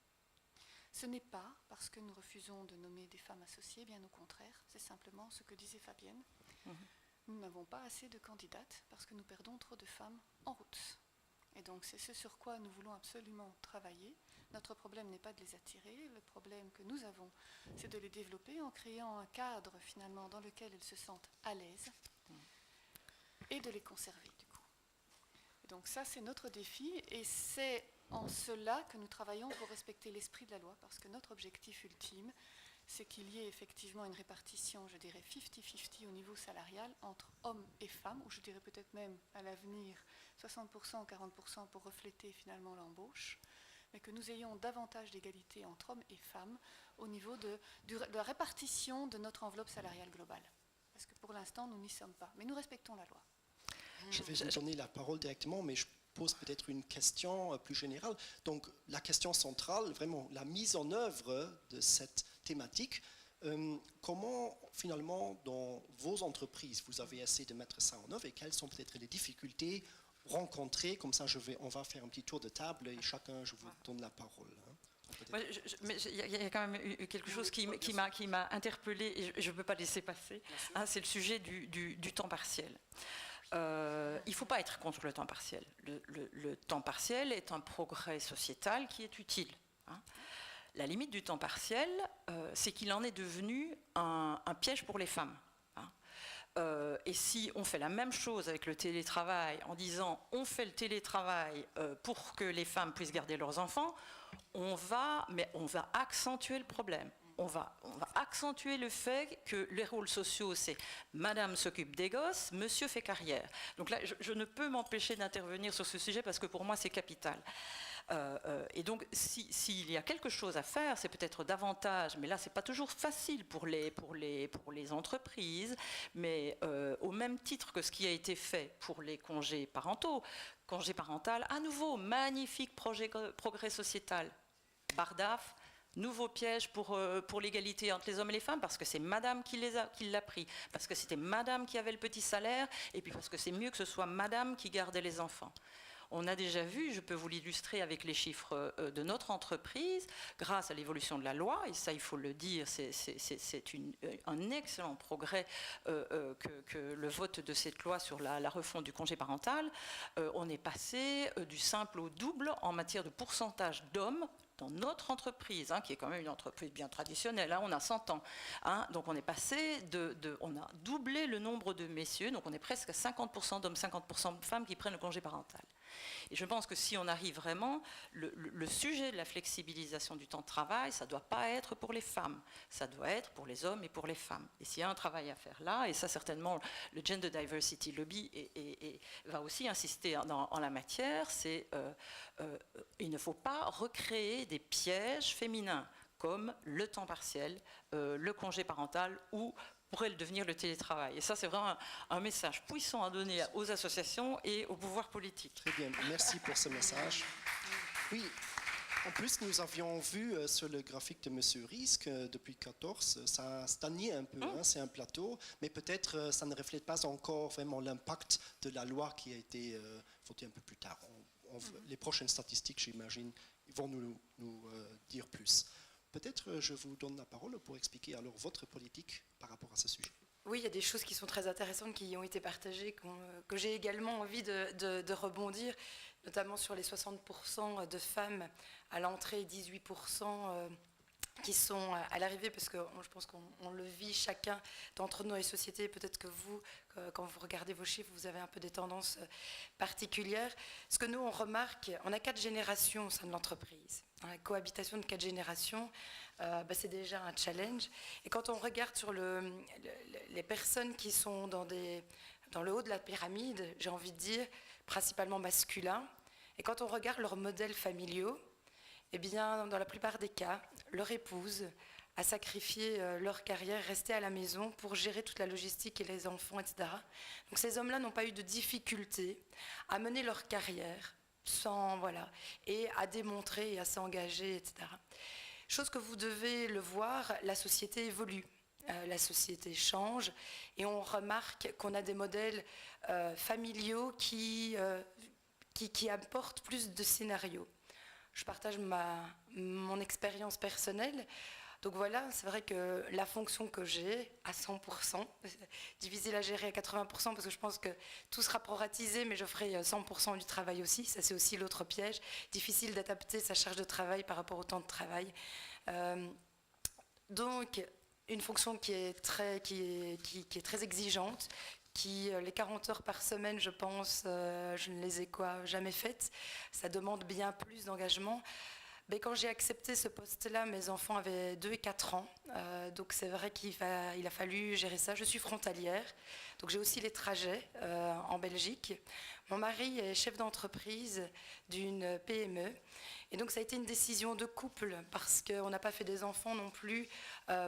Ce n'est pas parce que nous refusons de nommer des femmes associées, bien au contraire, c'est simplement ce que disait Fabienne. Nous n'avons pas assez de candidates parce que nous perdons trop de femmes en route. Et donc c'est ce sur quoi nous voulons absolument travailler. Notre problème n'est pas de les attirer, le problème que nous avons, c'est de les développer en créant un cadre finalement dans lequel elles se sentent à l'aise et de les conserver du coup. Et donc ça c'est notre défi et c'est en cela que nous travaillons pour respecter l'esprit de la loi parce que notre objectif ultime c'est qu'il y ait effectivement une répartition, je dirais 50-50 au niveau salarial entre hommes et femmes, ou je dirais peut-être même à l'avenir 60% ou 40% pour refléter finalement l'embauche, mais que nous ayons davantage d'égalité entre hommes et femmes au niveau de la répartition de notre enveloppe salariale globale. Parce que pour l'instant, nous n'y sommes pas, mais nous respectons la loi. Je vais vous donner la parole directement, mais je pose peut-être une question plus générale. Donc la question centrale, vraiment la mise en œuvre de cette thématique, comment finalement dans vos entreprises vous avez essayé de mettre ça en œuvre et quelles sont peut-être les difficultés rencontrées, comme ça on va faire un petit tour de table et chacun je vous donne la parole. Mais il y a quand même eu quelque chose qui m'a interpellée et je ne peux pas laisser passer. Hein, c'est le sujet du temps partiel. Il ne faut pas être contre le temps partiel. Le temps partiel est un progrès sociétal qui est utile. Hein. La limite du temps partiel, c'est qu'il en est devenu un piège pour les femmes. Et si on fait la même chose avec le télétravail en disant on fait le télétravail pour que les femmes puissent garder leurs enfants, on va accentuer le problème. On va accentuer le fait que les rôles sociaux, c'est madame s'occupe des gosses, monsieur fait carrière. Donc là, je ne peux m'empêcher d'intervenir sur ce sujet parce que pour moi, c'est capital. Et donc, s'il y a quelque chose à faire, c'est peut-être davantage, mais là, c'est pas toujours facile pour les entreprises, mais au même titre que ce qui a été fait pour les congés parentaux, congé parental, à nouveau, magnifique progrès sociétal, Bardaf, nouveau piège pour l'égalité entre les hommes et les femmes, parce que c'est madame qui l'a pris, parce que c'était madame qui avait le petit salaire, et puis parce que c'est mieux que ce soit madame qui gardait les enfants. On a déjà vu, je peux vous l'illustrer avec les chiffres de notre entreprise, grâce à l'évolution de la loi, et ça il faut le dire, c'est un excellent progrès que le vote de cette loi sur la refonte du congé parental. On est passé du simple au double en matière de pourcentage d'hommes dans notre entreprise, qui est quand même une entreprise bien traditionnelle, on a 100 ans. Donc on est passé on a doublé le nombre de messieurs, donc on est presque à 50% d'hommes, 50% de femmes qui prennent le congé parental. Et je pense que si on arrive vraiment, le sujet de la flexibilisation du temps de travail, ça ne doit pas être pour les femmes, ça doit être pour les hommes et pour les femmes. Et s'il y a un travail à faire là, et ça certainement le Gender Diversity Lobby va aussi insister en la matière, c'est il ne faut pas recréer des pièges féminins comme le temps partiel, le congé parental ou pourrait le devenir le télétravail. Et ça, c'est vraiment un message puissant à donner aux associations et au pouvoir politique. Très bien, merci pour ce message. Oui, en plus, nous avions vu sur le graphique de M. Ries que depuis 2014, ça a stagné un peu, c'est un plateau, mais peut-être ça ne reflète pas encore vraiment l'impact de la loi qui a été votée un peu plus tard. Les prochaines statistiques, j'imagine, vont nous dire plus. Peut-être je vous donne la parole pour expliquer alors votre politique par rapport à ce sujet. Oui, il y a des choses qui sont très intéressantes qui ont été partagées, que j'ai également envie de rebondir, notamment sur les 60% de femmes à l'entrée et 18% qui sont à l'arrivée, parce que je pense qu'on le vit chacun d'entre nous dans les sociétés. Peut-être que vous, quand vous regardez vos chiffres, vous avez un peu des tendances particulières. Ce que nous, on remarque, on a 4 générations au sein de l'entreprise. La cohabitation de 4 générations, c'est déjà un challenge. Et quand on regarde sur les personnes qui sont dans le haut de la pyramide, j'ai envie de dire, principalement masculins, et quand on regarde leurs modèles familiaux, eh bien, dans la plupart des cas, leur épouse a sacrifié leur carrière, resté à la maison pour gérer toute la logistique et les enfants, etc. Donc ces hommes-là n'ont pas eu de difficulté à mener leur carrière et à démontrer et à s'engager, etc. Chose que vous devez le voir, la société évolue. La société change et on remarque qu'on a des modèles familiaux qui apportent plus de scénarios. Je partage mon expérience personnelle. Donc voilà, c'est vrai que la fonction que j'ai à 100%, difficile à gérer à 80% parce que je pense que tout sera proratisé, mais je ferai 100% du travail aussi. Ça, c'est aussi l'autre piège. Difficile d'adapter sa charge de travail par rapport au temps de travail. Donc, une fonction qui est très exigeante, les 40 heures par semaine, je pense, je ne les ai jamais faites. Ça demande bien plus d'engagement. Mais quand j'ai accepté ce poste-là, mes enfants avaient 2 et 4 ans. Donc c'est vrai qu'il a fallu gérer ça. Je suis frontalière, donc j'ai aussi les trajets en Belgique. Mon mari est chef d'entreprise d'une PME. Et donc ça a été une décision de couple parce qu'on n'a pas fait des enfants non plus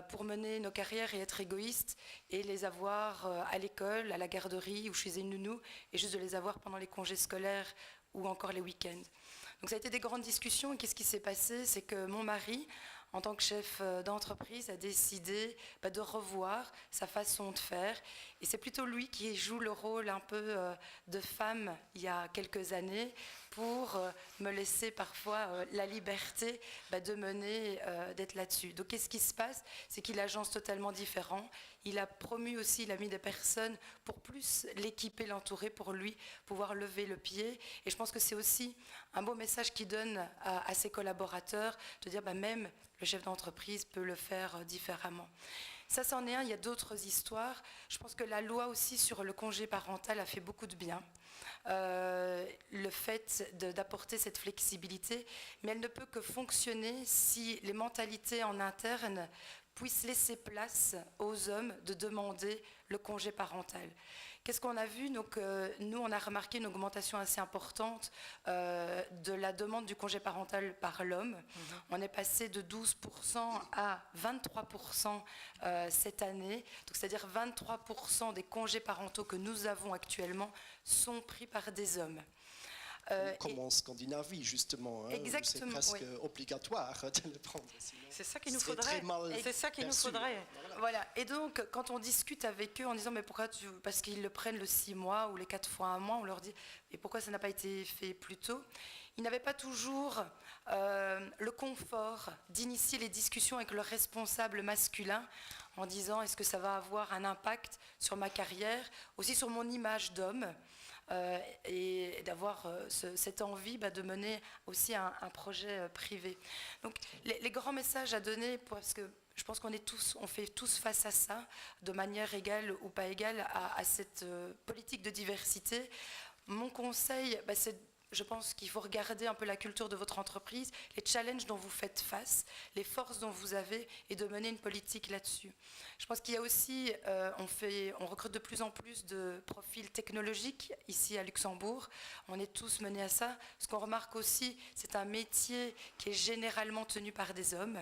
pour mener nos carrières et être égoïstes et les avoir à l'école, à la garderie ou chez une nounou et juste de les avoir pendant les congés scolaires ou encore les week-ends. Donc ça a été des grandes discussions et qu'est-ce qui s'est passé? C'est que mon mari, en tant que chef d'entreprise, a décidé de revoir sa façon de faire. Et c'est plutôt lui qui joue le rôle un peu de femme il y a quelques années pour me laisser parfois la liberté de mener, d'être là-dessus. Donc qu'est-ce qui se passe? C'est qu'il agence totalement différent. Il a promu aussi, il a mis des personnes pour plus l'équiper, l'entourer, pour lui pouvoir lever le pied. Et je pense que c'est aussi un beau message qu'il donne à ses collaborateurs, de dire même le chef d'entreprise peut le faire différemment. Ça, c'en est un, il y a d'autres histoires. Je pense que la loi aussi sur le congé parental a fait beaucoup de bien. Le fait d'apporter cette flexibilité, mais elle ne peut que fonctionner si les mentalités en interne puissent laisser place aux hommes de demander le congé parental. Qu'est-ce qu'on a vu? Donc, nous, on a remarqué une augmentation assez importante de la demande du congé parental par l'homme. On est passé de 12% à 23% cette année. Donc, c'est-à-dire 23% des congés parentaux que nous avons actuellement sont pris par des hommes. Comme en Scandinavie, justement. Hein, exactement, c'est presque oui. obligatoire de le prendre. C'est ça qu'il nous serait faudrait. très mal C'est ça qu'il nous perçu. faudrait. Voilà. Et donc, quand on discute avec eux en disant mais pourquoi parce qu'ils le prennent le 6 mois ou les 4 fois un mois, on leur dit et pourquoi ça n'a pas été fait plus tôt? Ils n'avaient pas toujours le confort d'initier les discussions avec leur responsable masculin en disant est-ce que ça va avoir un impact sur ma carrière, aussi sur mon image d'homme. Et d'avoir cette envie de mener aussi un projet privé. Donc les grands messages à donner, parce que je pense on fait tous face à ça, de manière égale ou pas égale, à cette politique de diversité. Mon conseil, c'est je pense qu'il faut regarder un peu la culture de votre entreprise, les challenges dont vous faites face, les forces dont vous avez, et de mener une politique là-dessus. Je pense qu'il y a aussi, on recrute de plus en plus de profils technologiques ici à Luxembourg. On est tous menés à ça. Ce qu'on remarque aussi, c'est un métier qui est généralement tenu par des hommes.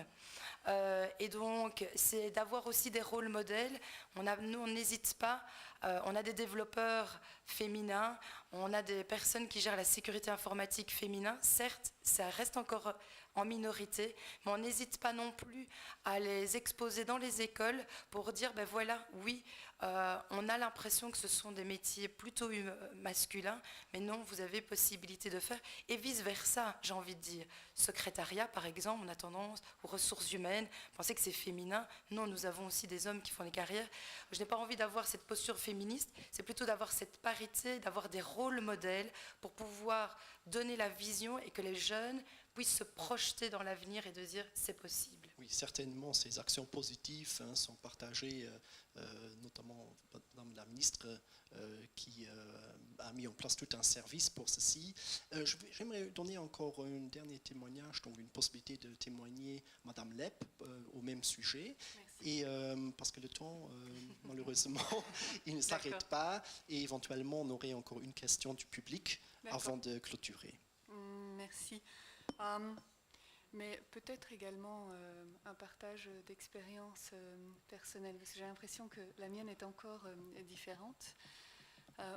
Et donc, c'est d'avoir aussi des rôles modèles. Nous, on n'hésite pas. On a des développeurs féminins, on a des personnes qui gèrent la sécurité informatique féminin. Certes, ça reste encore en minorité, mais on n'hésite pas non plus à les exposer dans les écoles pour dire, voilà, oui, on a l'impression que ce sont des métiers plutôt masculins, mais non, vous avez possibilité de faire, et vice-versa, j'ai envie de dire. Secrétariat, par exemple, on a tendance, aux ressources humaines, penser que c'est féminin. Non, nous avons aussi des hommes qui font des carrières. Je n'ai pas envie d'avoir cette posture féministe, c'est plutôt d'avoir cette parité, d'avoir des rôles modèles pour pouvoir donner la vision et que les jeunes puissent se projeter dans l'avenir et de dire c'est possible. Oui, certainement, ces actions positives sont partagées, notamment Madame la ministre qui a mis en place tout un service pour ceci. J'aimerais donner encore un dernier témoignage, donc une possibilité de témoigner Madame Lepp au même sujet. Merci. Et parce que le temps, malheureusement, il ne s'arrête pas. Et éventuellement, on aurait encore une question du public avant de clôturer. Merci. Mais peut-être également un partage d'expérience personnelle, parce que j'ai l'impression que la mienne est encore différente.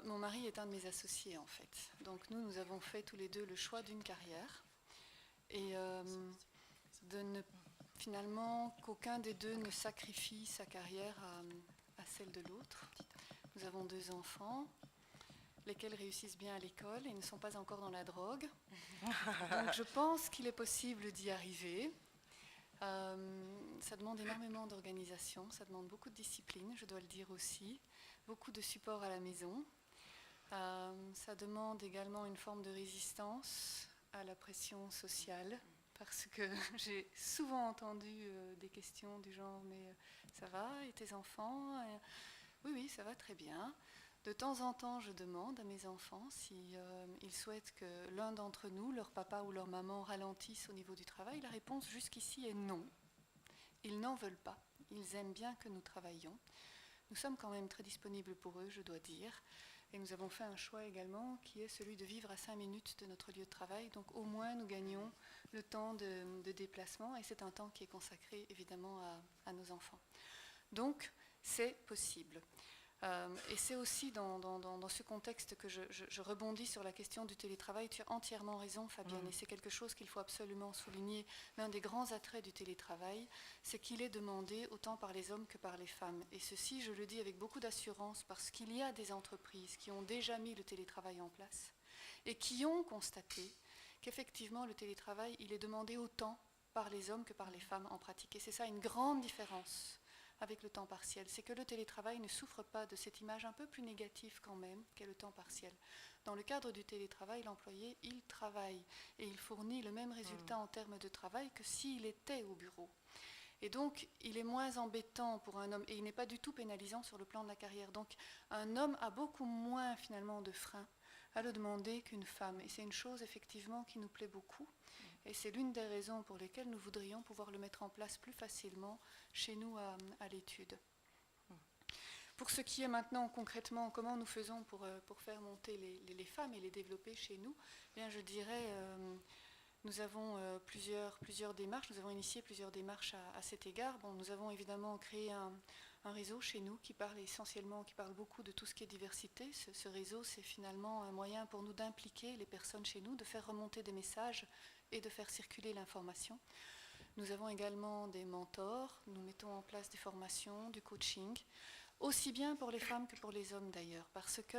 Mon mari est un de mes associés, en fait. Donc nous avons fait tous les deux le choix d'une carrière et finalement qu'aucun des deux ne sacrifie sa carrière à celle de l'autre. Nous avons 2 enfants, lesquels réussissent bien à l'école et ne sont pas encore dans la drogue. Donc je pense qu'il est possible d'y arriver. Ça demande énormément d'organisation, ça demande beaucoup de discipline, je dois le dire aussi, beaucoup de support à la maison. Ça demande également une forme de résistance à la pression sociale, parce que j'ai souvent entendu des questions du genre « mais ça va, et tes enfants ?» Oui, ça va très bien. De temps en temps, je demande à mes enfants s'ils souhaitent que l'un d'entre nous, leur papa ou leur maman, ralentisse au niveau du travail. La réponse jusqu'ici est non. Ils n'en veulent pas. Ils aiment bien que nous travaillions. Nous sommes quand même très disponibles pour eux, je dois dire. Et nous avons fait un choix également qui est celui de vivre à 5 minutes de notre lieu de travail. Donc au moins, nous gagnons le temps de déplacement et c'est un temps qui est consacré évidemment à nos enfants. Donc, c'est possible. Et c'est aussi dans ce contexte que je rebondis sur la question du télétravail. Tu as entièrement raison, Fabienne, et c'est quelque chose qu'il faut absolument souligner. L'un des grands attraits du télétravail, c'est qu'il est demandé autant par les hommes que par les femmes. Et ceci, je le dis avec beaucoup d'assurance, parce qu'il y a des entreprises qui ont déjà mis le télétravail en place et qui ont constaté qu'effectivement le télétravail, il est demandé autant par les hommes que par les femmes en pratique. Et c'est ça une grande différence avec le temps partiel, c'est que le télétravail ne souffre pas de cette image un peu plus négative quand même qu'est le temps partiel. Dans le cadre du télétravail, l'employé, il travaille et il fournit le même résultat en termes de travail que s'il était au bureau. Et donc, il est moins embêtant pour un homme et il n'est pas du tout pénalisant sur le plan de la carrière. Donc, un homme a beaucoup moins finalement de freins à le demander qu'une femme. Et c'est une chose effectivement qui nous plaît beaucoup. Et c'est l'une des raisons pour lesquelles nous voudrions pouvoir le mettre en place plus facilement chez nous à l'étude. Pour ce qui est maintenant concrètement, comment nous faisons pour faire monter les femmes et les développer chez nous, bien, je dirais, nous avons plusieurs démarches, nous avons initié plusieurs démarches à cet égard. Bon, nous avons évidemment créé un réseau chez nous qui parle beaucoup de tout ce qui est diversité. Ce réseau, c'est finalement un moyen pour nous d'impliquer les personnes chez nous, de faire remonter des messages et de faire circuler l'information. Nous avons également des mentors, nous mettons en place des formations, du coaching, aussi bien pour les femmes que pour les hommes d'ailleurs, parce que,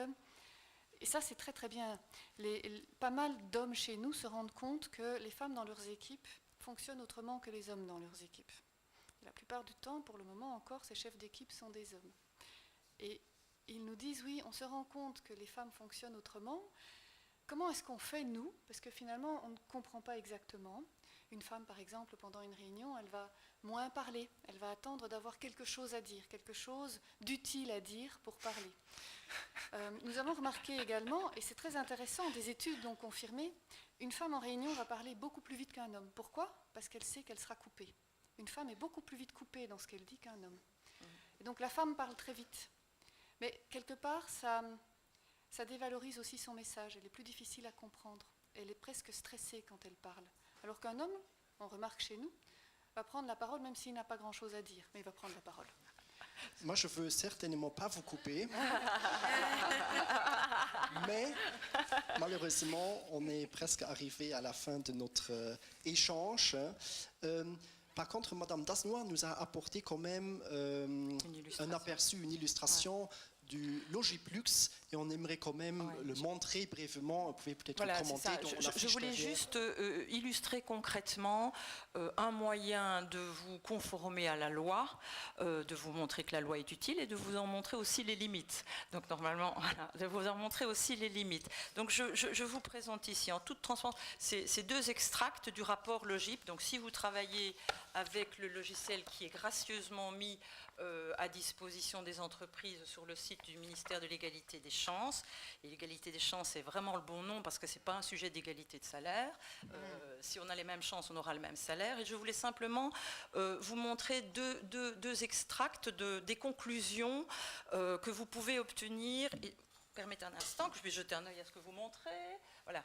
et ça c'est très très bien, pas mal d'hommes chez nous se rendent compte que les femmes dans leurs équipes fonctionnent autrement que les hommes dans leurs équipes. Et la plupart du temps, pour le moment encore, ces chefs d'équipe sont des hommes. Et ils nous disent, oui, on se rend compte que les femmes fonctionnent autrement. Comment est-ce qu'on fait, nous? Parce que finalement, on ne comprend pas exactement. Une femme, par exemple, pendant une réunion, elle va moins parler. Elle va attendre d'avoir quelque chose à dire, quelque chose d'utile à dire pour parler. Nous avons remarqué également, et c'est très intéressant, des études l'ont confirmé, une femme en réunion va parler beaucoup plus vite qu'un homme. Pourquoi? Parce qu'elle sait qu'elle sera coupée. Une femme est beaucoup plus vite coupée dans ce qu'elle dit qu'un homme. Et donc la femme parle très vite. Mais quelque part, ça dévalorise aussi son message. Elle est plus difficile à comprendre. Elle est presque stressée quand elle parle. Alors qu'un homme, on remarque chez nous, va prendre la parole même s'il n'a pas grand-chose à dire, mais il va prendre la parole. Moi, je ne veux certainement pas vous couper. Mais malheureusement, on est presque arrivé à la fin de notre échange. Par contre, Madame Dasnois nous a apporté quand même un aperçu, une illustration du Logiplux, et on aimerait quand même le montrer brièvement. Vous pouvez peut-être le commenter. Je voulais juste illustrer concrètement un moyen de vous conformer à la loi, de vous montrer que la loi est utile et de vous en montrer aussi les limites. Donc normalement, voilà, de vous en montrer aussi les limites. Donc je vous présente ici en toute transparence ces deux extracts du rapport Logip. Donc si vous travaillez avec le logiciel qui est gracieusement mis à disposition des entreprises sur le site du ministère de l'égalité des chances. Et l'égalité des chances, c'est vraiment le bon nom parce que ce n'est pas un sujet d'égalité de salaire. Si on a les mêmes chances, on aura le même salaire. Et je voulais simplement vous montrer deux extracts des conclusions que vous pouvez obtenir. Permettez un instant que je vais jeter un œil à ce que vous montrez. Voilà.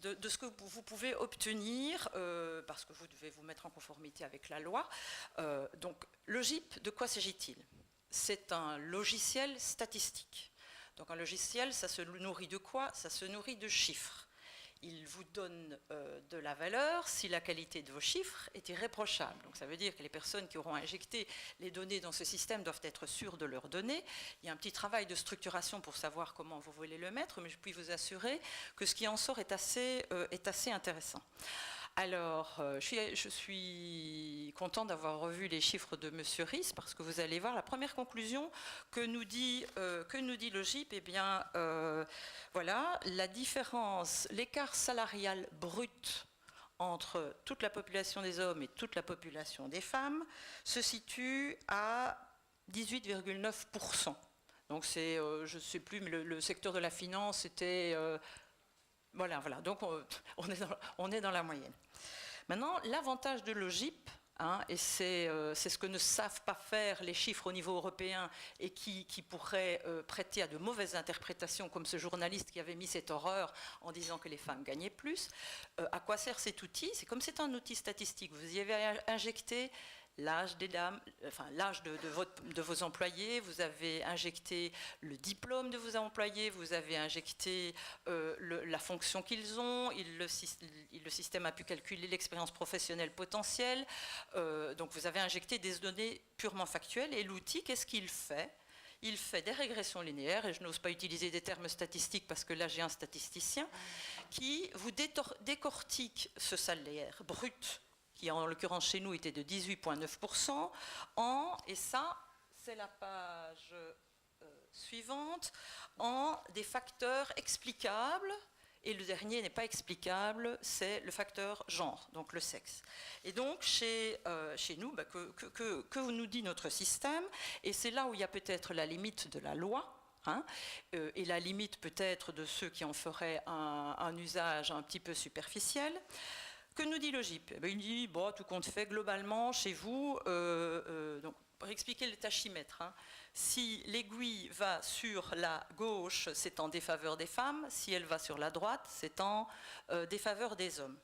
De ce que vous pouvez obtenir, parce que vous devez vous mettre en conformité avec la loi. Donc, Logip, de quoi s'agit-il? C'est un logiciel statistique. Donc, un logiciel, ça se nourrit de quoi? Ça se nourrit de chiffres. Il vous donne de la valeur si la qualité de vos chiffres est irréprochable. Donc ça veut dire que les personnes qui auront injecté les données dans ce système doivent être sûres de leurs données. Il y a un petit travail de structuration pour savoir comment vous voulez le mettre, mais je puis vous assurer que ce qui en sort est assez intéressant. Alors, je suis contente d'avoir revu les chiffres de M. Ries, parce que vous allez voir la première conclusion que nous dit Logip, eh bien, voilà, la différence, l'écart salarial brut entre toute la population des hommes et toute la population des femmes se situe à 18,9%. Donc c'est, je ne sais plus, mais le secteur de la finance, c'était... Voilà, donc on est dans la moyenne. Maintenant, l'avantage de Logip, et c'est ce que ne savent pas faire les chiffres au niveau européen et qui pourraient prêter à de mauvaises interprétations, comme ce journaliste qui avait mis cette horreur en disant que les femmes gagnaient plus. À quoi sert cet outil? C'est comme c'est un outil statistique, vous y avez injecté l'âge des dames, enfin l'âge de vos employés, vous avez injecté le diplôme de vos employés, vous avez injecté la fonction qu'ils ont, le système a pu calculer l'expérience professionnelle potentielle, donc vous avez injecté des données purement factuelles, et l'outil, qu'est-ce qu'il fait? il fait des régressions linéaires, et je n'ose pas utiliser des termes statistiques parce que là j'ai un statisticien, qui vous décortique ce salaire brut, qui en l'occurrence chez nous était de 18,9%, et ça c'est la page suivante, en des facteurs explicables. Et le dernier n'est pas explicable, c'est le facteur genre, donc le sexe. Et donc, chez nous, que nous dit notre système, et c'est là où il y a peut-être la limite de la loi, et la limite peut-être de ceux qui en feraient un usage un petit peu superficiel. Que nous dit le GIP? Il dit, bon, tout compte fait, globalement, chez vous, donc, pour expliquer le tachymètre, si l'aiguille va sur la gauche, c'est en défaveur des femmes. Si elle va sur la droite, c'est en défaveur des hommes.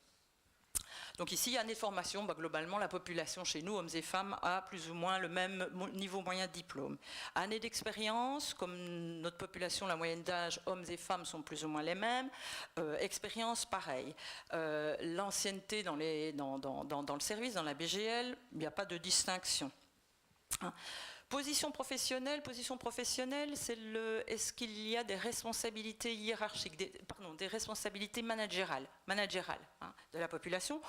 Donc ici, il y a une information. Globalement, la population chez nous, hommes et femmes, a plus ou moins le même niveau moyen de diplôme. Années d'expérience, comme notre population, la moyenne d'âge, hommes et femmes sont plus ou moins les mêmes. Expérience, pareil. L'ancienneté dans le service, dans la BGL, il n'y a pas de distinction. Position professionnelle, c'est est-ce qu'il y a des responsabilités hiérarchiques, des responsabilités managérales de la population?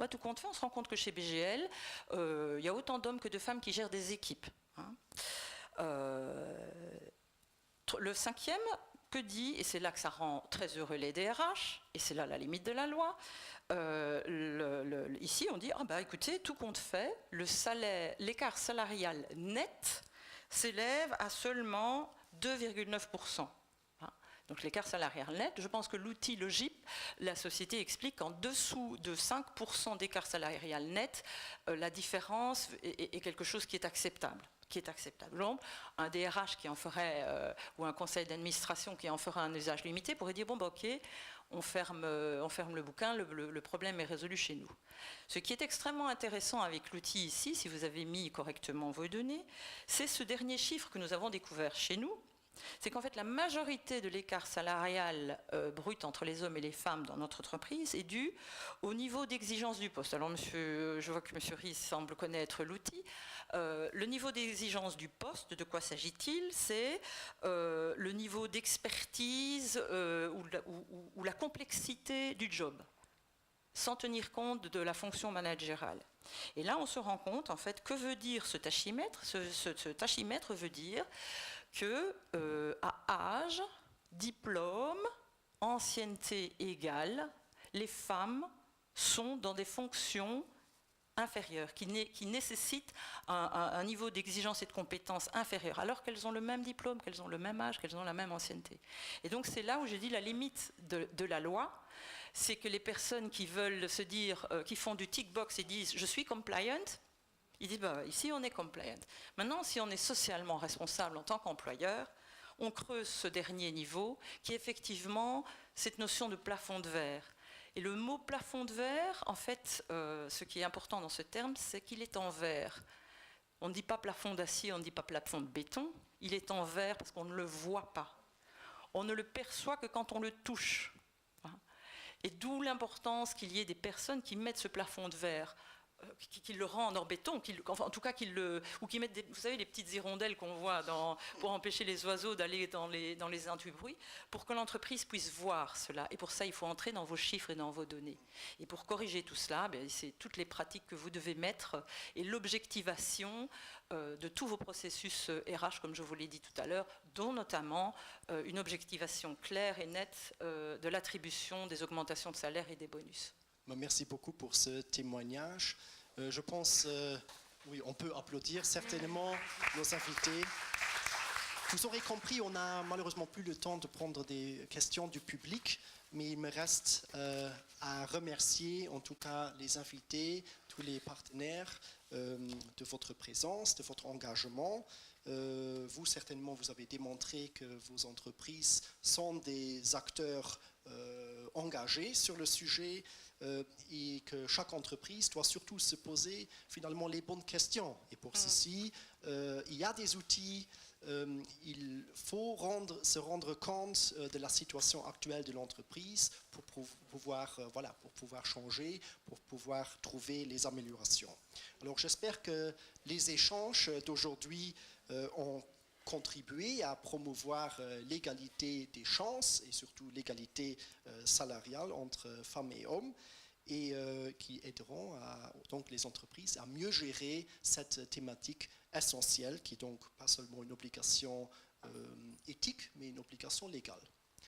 Tout compte fait, on se rend compte que chez BGL, il y a autant d'hommes que de femmes qui gèrent des équipes. Le cinquième, que dit, et c'est là que ça rend très heureux les DRH, et c'est là la limite de la loi, ici on dit, écoutez, tout compte fait, l'écart salarial net s'élève à seulement 2,9%. Donc l'écart salarial net, je pense que l'outil, le GIP, la société explique qu'en dessous de 5% d'écart salarial net, la différence est quelque chose qui est acceptable. Donc, un DRH qui en ferait, ou un conseil d'administration qui en ferait un usage limité pourrait dire, ok, on ferme le bouquin, le problème est résolu chez nous. Ce qui est extrêmement intéressant avec l'outil ici, si vous avez mis correctement vos données, c'est ce dernier chiffre que nous avons découvert chez nous, c'est qu'en fait la majorité de l'écart salarial brut entre les hommes et les femmes dans notre entreprise est due au niveau d'exigence du poste. Alors je vois que M. Ries semble connaître l'outil. Le niveau d'exigence du poste, de quoi s'agit-il? C'est le niveau d'expertise ou la complexité du job, sans tenir compte de la fonction managérale. Et là, on se rend compte, en fait, que veut dire ce tachymètre? Ce tachymètre veut dire que à âge, diplôme, ancienneté égale, les femmes sont dans des fonctions inférieures, qui nécessitent un niveau d'exigence et de compétence inférieur, alors qu'elles ont le même diplôme, qu'elles ont le même âge, qu'elles ont la même ancienneté. Et donc c'est là où je dis la limite de la loi, c'est que les personnes qui veulent se dire, qui font du tick box et disent « je suis compliant », ils disent ici on est compliant. Maintenant, si on est socialement responsable en tant qu'employeur, on creuse ce dernier niveau qui est effectivement cette notion de plafond de verre. Et le mot plafond de verre, en fait, ce qui est important dans ce terme, c'est qu'il est en verre. On ne dit pas plafond d'acier, on ne dit pas plafond de béton, il est en verre parce qu'on ne le voit pas. On ne le perçoit que quand on le touche. Et d'où l'importance qu'il y ait des personnes qui mettent ce plafond de verre, qui le rendent en béton, en tout cas ou qui mettent vous savez les petites hirondelles qu'on voit pour empêcher les oiseaux d'aller dans les indus bruits, pour que l'entreprise puisse voir cela. Et pour ça, il faut entrer dans vos chiffres et dans vos données. Et pour corriger tout cela, c'est toutes les pratiques que vous devez mettre et l'objectivation de tous vos processus RH, comme je vous l'ai dit tout à l'heure, dont notamment une objectivation claire et nette de l'attribution des augmentations de salaire et des bonus. Merci beaucoup pour ce témoignage. Je pense, oui, on peut applaudir certainement nos invités. Vous aurez compris, on n'a malheureusement plus le temps de prendre des questions du public, mais il me reste à remercier en tout cas les invités, tous les partenaires de votre présence, de votre engagement. Vous, certainement, vous avez démontré que vos entreprises sont des acteurs engagés sur le sujet et que chaque entreprise doit surtout se poser finalement les bonnes questions. Et pour ceci, il y a des outils, il faut se rendre compte de la situation actuelle de l'entreprise pour pouvoir changer, pour pouvoir trouver les améliorations. Alors j'espère que les échanges d'aujourd'hui ont contribuer à promouvoir l'égalité des chances et surtout l'égalité salariale entre femmes et hommes, et qui aideront donc les entreprises à mieux gérer cette thématique essentielle qui est donc pas seulement une obligation éthique mais une obligation légale.